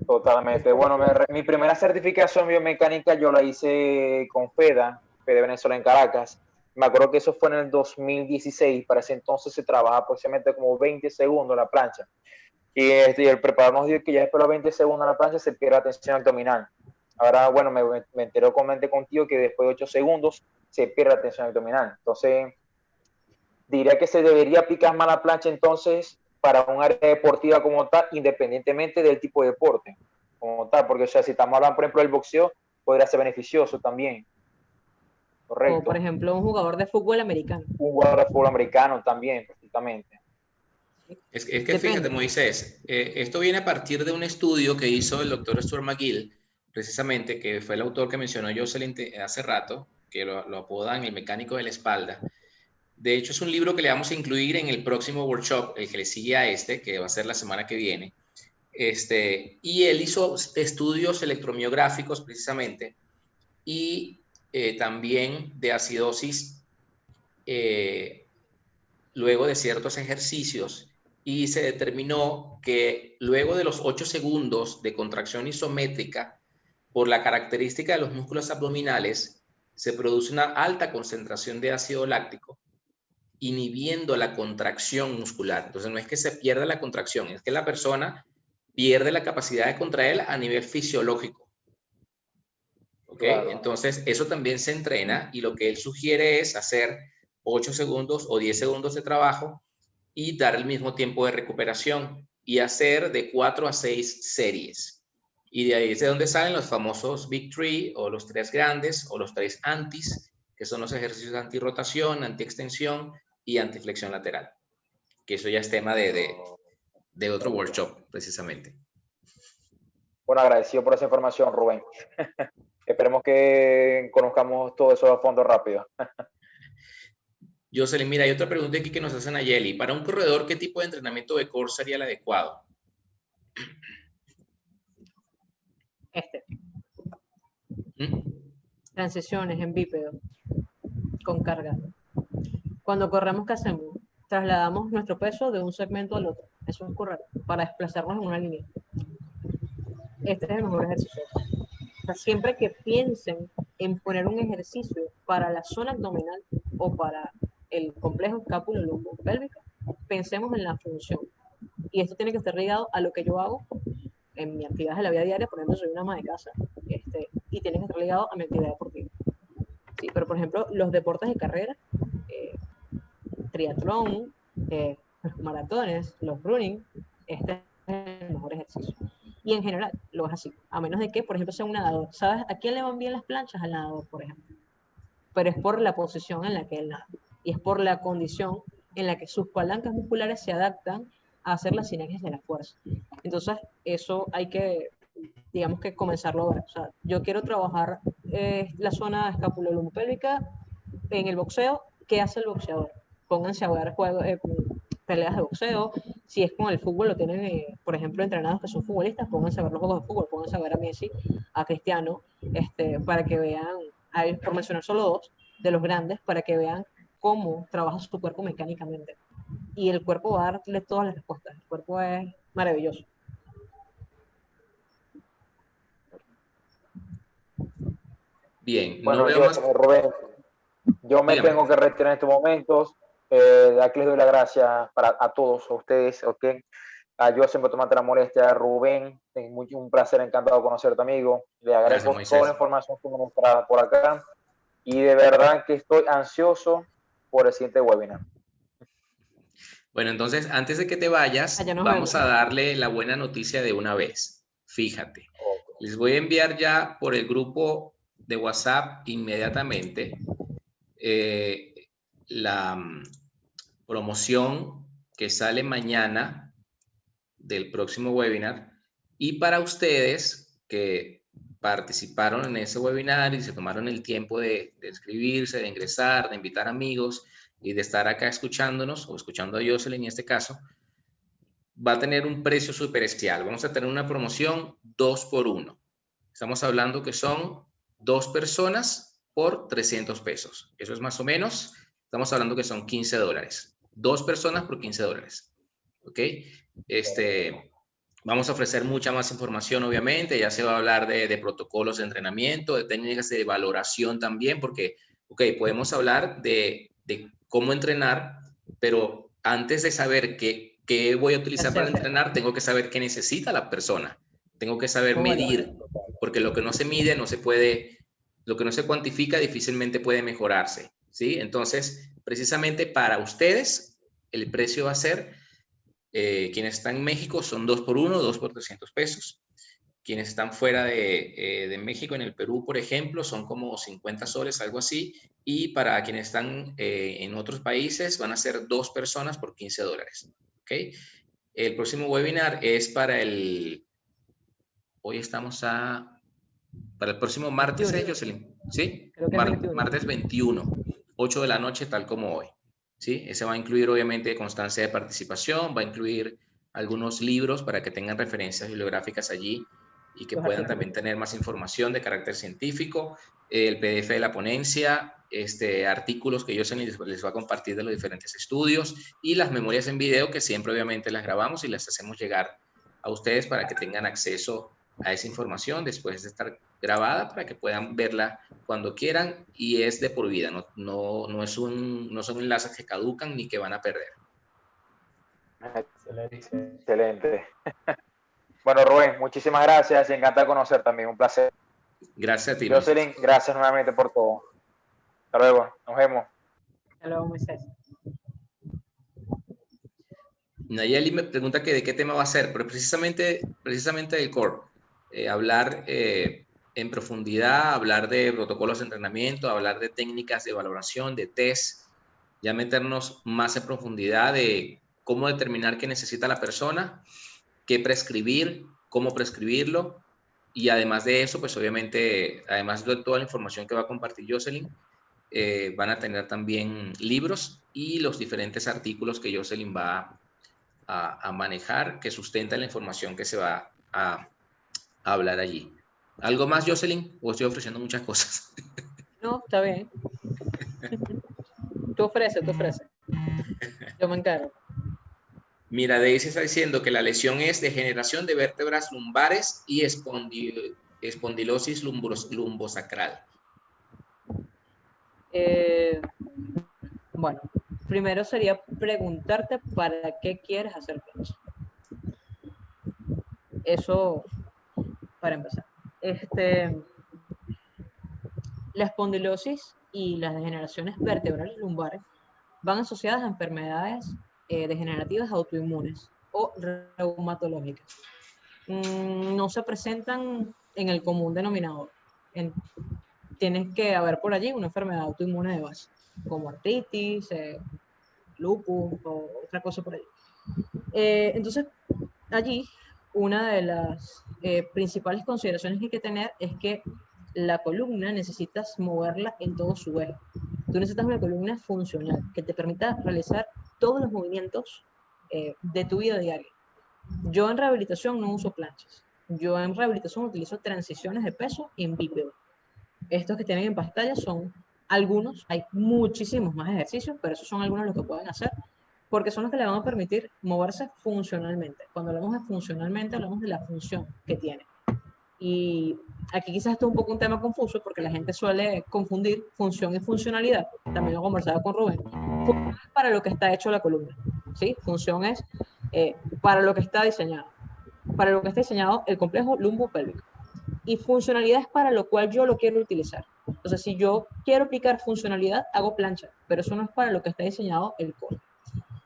Totalmente. Bueno, mi primera certificación biomecánica yo la hice con FEDA Venezuela en Caracas. Me acuerdo que eso fue en el 2016. Para ese entonces se trabaja aproximadamente como 20 segundos la plancha. Y el preparador nos dijo que ya después de los 20 segundos la plancha se pierde la tensión abdominal. Ahora, bueno, me enteré, comenté contigo que después de 8 segundos se pierde la tensión abdominal. Entonces, diría que se debería aplicar más la plancha entonces para un área deportiva como tal, independientemente del tipo de deporte como tal, porque o sea, si estamos hablando, por ejemplo, del boxeo, podría ser beneficioso también. Correcto. O, por ejemplo, un jugador de fútbol americano. Un jugador de fútbol americano también, perfectamente. Es que fíjate, Moisés, esto viene a partir de un estudio que hizo el doctor Stuart McGill, precisamente, que fue el autor que mencionó Jocelyn hace rato, que lo apodan el mecánico de la espalda. De hecho, es un libro que le vamos a incluir en el próximo workshop, el que le sigue a este, que va a ser la semana que viene. Y él hizo estudios electromiográficos precisamente y también de acidosis luego de ciertos ejercicios, y se determinó que luego de los 8 segundos de contracción isométrica, por la característica de los músculos abdominales, se produce una alta concentración de ácido láctico, inhibiendo la contracción muscular. Entonces no es que se pierda la contracción, es que la persona pierde la capacidad de contraer a nivel fisiológico. ¿Ok? Claro. Entonces eso también se entrena, y lo que él sugiere es hacer 8 segundos o 10 segundos de trabajo y dar el mismo tiempo de recuperación, y hacer de 4 a 6 series. Y de ahí es de donde salen los famosos Big Three, o los 3 grandes, o los 3 antis, que son los ejercicios de antirrotación, antiextensión y antiflexión lateral. Que eso ya es tema de otro workshop, precisamente. Bueno, agradecido por esa información, Rubén. Esperemos que conozcamos todo eso a fondo rápido. Jocelyn, mira, hay otra pregunta aquí que nos hacen a Yeli. Para un corredor, ¿qué tipo de entrenamiento de core sería el adecuado? Transiciones en bípedo con carga. Cuando corremos, ¿qué hacemos? Trasladamos nuestro peso de un segmento al otro. Eso es correr, para desplazarnos en una línea. Este es el mejor ejercicio. O sea, siempre que piensen en poner un ejercicio para la zona abdominal o para el complejo escápulo-lumbopélvico, pensemos en la función. Y esto tiene que estar ligado a lo que yo hago en mi actividad de la vida diaria. Por ejemplo, soy una ama de casa, y tiene que estar ligado a mi actividad deportiva. Sí, pero, por ejemplo, los deportes de carrera, triatlón, los maratones, los running, este es el mejor ejercicio. Y en general lo es así, a menos de que, por ejemplo, sea un nadador. ¿Sabes a quién le van bien las planchas? Al nadador, por ejemplo. Pero es por la posición en la que él nada. Y es por la condición en la que sus palancas musculares se adaptan a hacer las sinergias de la fuerza. Entonces, eso hay que, digamos que comenzarlo a ver. O sea, yo quiero trabajar la zona escapulolumopélvica en el boxeo. ¿Qué hace el boxeador? Pónganse a ver peleas de boxeo. Si es con el fútbol, lo tienen, por ejemplo, entrenados que son futbolistas, pónganse a ver los juegos de fútbol, pónganse a ver a Messi, a Cristiano, para que vean, por mencionar solo dos de los grandes, para que vean cómo trabaja su cuerpo mecánicamente. Y el cuerpo va a darle todas las respuestas. El cuerpo es maravilloso. Bien, bueno, no veo más. Rubén, yo me Dígame. tengo que retirar en estos momentos. Aquí les doy las gracias a todos, a ustedes, ¿ok? Yo siempre tomate la molestia, Rubén, un placer, encantado de conocerte, amigo. Le agradezco toda la información que me mostraba por acá, y de verdad que estoy ansioso por el siguiente webinar. Bueno, entonces, antes de que te vayas, Allá nos vamos vemos. a darle la buena noticia de una vez. Fíjate, les voy a enviar ya por el grupo de WhatsApp inmediatamente la promoción que sale mañana del próximo webinar. Y para ustedes que participaron en ese webinar y se tomaron el tiempo de inscribirse, de ingresar, de invitar amigos y de estar acá escuchándonos o escuchando a Jocelyn en este caso, va a tener un precio súper especial. Vamos a tener una promoción 2 por 1. Estamos hablando que son 2 personas por 300 pesos. Eso es más o menos, estamos hablando que son $15. 2 personas por $15. ¿Ok? Vamos a ofrecer mucha más información, obviamente. Ya se va a hablar de protocolos de entrenamiento, de técnicas de valoración también, porque, ok, podemos hablar de cómo entrenar, pero antes de saber qué voy a utilizar para entrenar, tengo que saber qué necesita la persona. Tengo que saber medir, porque lo que no se mide no se puede, lo que no se cuantifica difícilmente puede mejorarse, ¿sí? Entonces, precisamente para ustedes, el precio va a ser, quienes están en México son 2 por 1, 2 por 300 pesos. Quienes están fuera de México, en el Perú, por ejemplo, son como 50 soles, algo así. Y para quienes están en otros países, van a ser 2 personas por $15. ¿Ok? El próximo webinar es para hoy estamos para el próximo martes, Jocelyn, ¿sí? Martes 21, 8 de la noche, tal como hoy. ¿Sí? Ese va a incluir, obviamente, constancia de participación, va a incluir algunos libros para que tengan referencias bibliográficas allí y que puedan también tener más información de carácter científico, el PDF de la ponencia, artículos que yo les va a compartir de los diferentes estudios y las memorias en video que siempre obviamente las grabamos y las hacemos llegar a ustedes para que tengan acceso a esa información después de estar grabada para que puedan verla cuando quieran y es de por vida, no son enlaces que caducan ni que van a perder. Excelente. Bueno, Rubén, muchísimas gracias. Encantado de conocer también. Un placer. Gracias a ti. Jocelyn, gracias nuevamente por todo. Hasta luego. Nos vemos. Hasta luego, Moisés. Nayeli me pregunta que de qué tema va a ser, pero precisamente del core. Hablar en profundidad, hablar de protocolos de entrenamiento, hablar de técnicas de valoración, de test, ya meternos más en profundidad de cómo determinar qué necesita la persona, qué prescribir, cómo prescribirlo, y además de eso, pues obviamente, además de toda la información que va a compartir Jocelyn, van a tener también libros y los diferentes artículos que Jocelyn va a manejar, que sustentan la información que se va a hablar allí. ¿Algo más, Jocelyn? ¿O estoy ofreciendo muchas cosas? No, está bien. Tú ofreces. Yo me encargo. Mira, Daisy está diciendo que la lesión es degeneración de vértebras lumbares y espondilosis lumbosacral. Bueno, primero sería preguntarte para qué quieres hacer plancha. Eso, para empezar. La espondilosis y las degeneraciones vertebrales lumbares van asociadas a enfermedades degenerativas autoinmunes o reumatológicas. No se presentan en el común denominador. Tiene que haber por allí una enfermedad autoinmune de base, como artritis, lupus o otra cosa por allí. Entonces, allí una de las principales consideraciones que hay que tener es que la columna necesitas moverla en todo su eje. Tú necesitas una columna funcional que te permita realizar todos los movimientos de tu vida diaria. Yo en rehabilitación no uso planchas. Yo en rehabilitación utilizo transiciones de peso en bípedo. Estos que tienen en pantalla son algunos, hay muchísimos más ejercicios, pero esos son algunos de los que pueden hacer, porque son los que le van a permitir moverse funcionalmente. Cuando hablamos de funcionalmente, hablamos de la función que tiene. Y aquí quizás esto es un poco un tema confuso, porque la gente suele confundir función y funcionalidad. También lo he conversado con Rubén. Función es para lo que está hecho la columna, ¿sí? Función es para lo que está diseñado. Para lo que está diseñado el complejo lumbopélvico. Y funcionalidad es para lo cual yo lo quiero utilizar. Entonces, si yo quiero aplicar funcionalidad, hago plancha, pero eso no es para lo que está diseñado el core.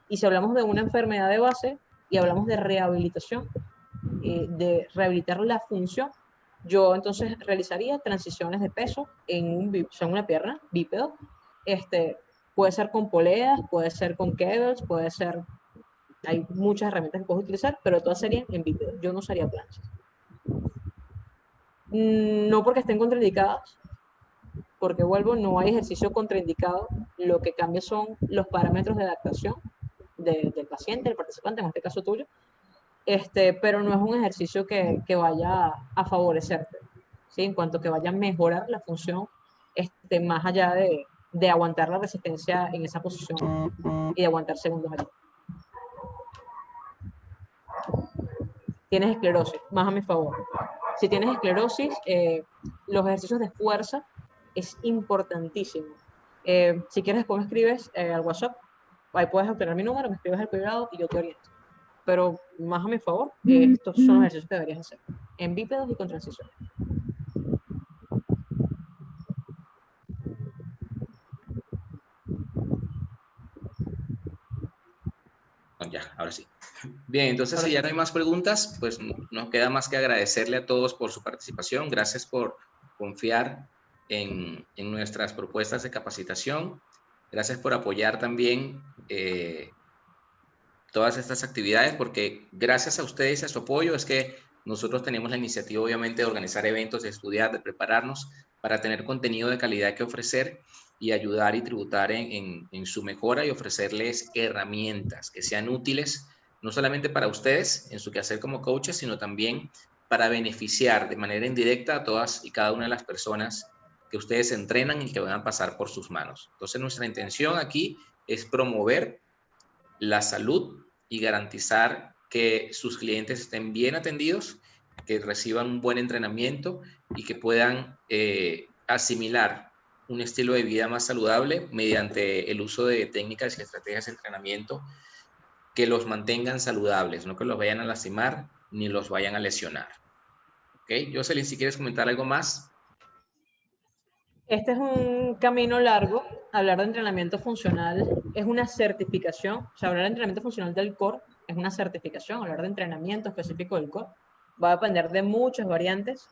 Y si hablamos de una enfermedad de base y hablamos de rehabilitación, de rehabilitar la función, yo entonces realizaría transiciones de peso en una pierna bípedo. Puede ser con poleas, puede ser con kettlebells, puede ser, hay muchas herramientas que puedes utilizar, pero todas serían en bípedo. Yo no usaría planchas. No porque estén contraindicadas, porque vuelvo, no hay ejercicio contraindicado, lo que cambia son los parámetros de adaptación del paciente, del participante, en este caso tuyo, pero no es un ejercicio que vaya a favorecerte, ¿sí? En cuanto que vaya a mejorar la función, más allá de aguantar la resistencia en esa posición y de aguantar segundos allí. Tienes esclerosis, más a mi favor. Si tienes esclerosis, los ejercicios de fuerza es importantísimo. Si quieres, después me escribes al WhatsApp, ahí puedes obtener mi número, me escribes al privado y yo te oriento. Pero más a mi favor, estos son los ejercicios que deberías hacer, en bípedos y con transiciones. Ya, ahora sí. Bien, entonces si ya no hay más preguntas, pues no queda más que agradecerle a todos por su participación. Gracias por confiar en nuestras propuestas de capacitación. Gracias por apoyar también todas estas actividades, porque gracias a ustedes y a su apoyo es que nosotros tenemos la iniciativa, obviamente, de organizar eventos, de estudiar, de prepararnos para tener contenido de calidad que ofrecer y ayudar y tributar en su mejora y ofrecerles herramientas que sean útiles, no solamente para ustedes en su quehacer como coaches, sino también para beneficiar de manera indirecta a todas y cada una de las personas que ustedes entrenan y que van a pasar por sus manos. Entonces, nuestra intención aquí es promover la salud y garantizar que sus clientes estén bien atendidos, que reciban un buen entrenamiento y que puedan asimilar un estilo de vida más saludable mediante el uso de técnicas y estrategias de entrenamiento que los mantengan saludables, no que los vayan a lastimar ni los vayan a lesionar. ¿Ok? Jocelyn, si quieres comentar algo más. Este es un camino largo. Hablar de entrenamiento funcional es una certificación. O sea, hablar de entrenamiento funcional del core es una certificación. Hablar de entrenamiento específico del core va a depender de muchas variantes.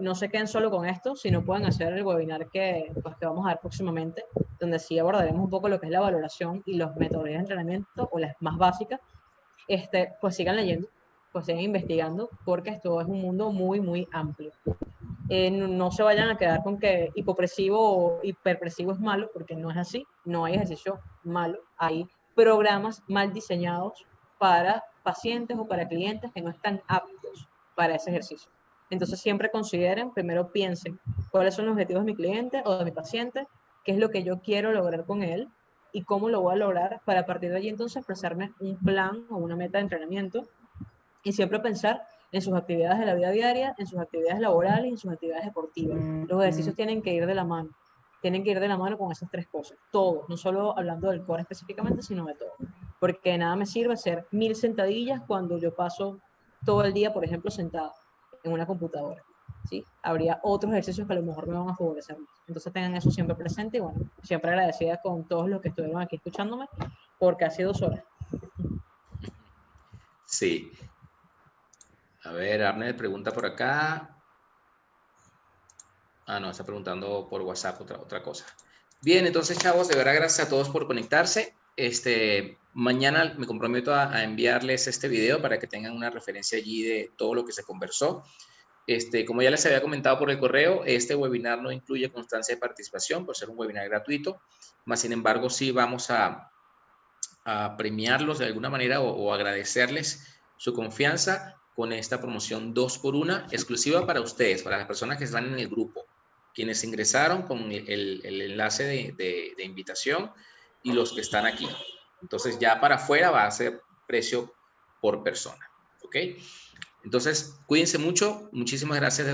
No se queden solo con esto, sino pueden hacer el webinar que vamos a dar próximamente, donde sí abordaremos un poco lo que es la valoración y las metodologías de entrenamiento o las más básicas. Pues sigan leyendo, pues sigan investigando, porque esto es un mundo muy, muy amplio. No se vayan a quedar con que hipopresivo o hiperpresivo es malo, porque no es así, no hay ejercicio malo, hay programas mal diseñados para pacientes o para clientes que no están aptos para ese ejercicio. Entonces siempre consideren, primero piensen cuáles son los objetivos de mi cliente o de mi paciente, qué es lo que yo quiero lograr con él y cómo lo voy a lograr para a partir de allí entonces expresarme un plan o una meta de entrenamiento y siempre pensar en sus actividades de la vida diaria, en sus actividades laborales y en sus actividades deportivas. Los ejercicios tienen que ir de la mano. Tienen que ir de la mano con esas tres cosas. Todo, no solo hablando del core específicamente, sino de todo. Porque de nada me sirve hacer 1000 sentadillas cuando yo paso todo el día, por ejemplo, sentado en una computadora. ¿Sí? Habría otros ejercicios que a lo mejor me van a favorecer más. Entonces tengan eso siempre presente y bueno, siempre agradecida con todos los que estuvieron aquí escuchándome por casi 2 horas. Sí. A ver, Arnel pregunta por acá. Ah, no, está preguntando por WhatsApp otra cosa. Bien, entonces, chavos, de verdad, gracias a todos por conectarse. Mañana me comprometo a enviarles este video para que tengan una referencia allí de todo lo que se conversó. Como ya les había comentado por el correo, este webinar no incluye constancia de participación por ser un webinar gratuito, más sin embargo, sí vamos a premiarlos de alguna manera o agradecerles su confianza con esta promoción 2x1 exclusiva para ustedes, para las personas que están en el grupo, quienes ingresaron con el enlace de invitación y los que están aquí. Entonces ya para afuera va a ser precio por persona, ¿ok? Entonces cuídense mucho, muchísimas gracias.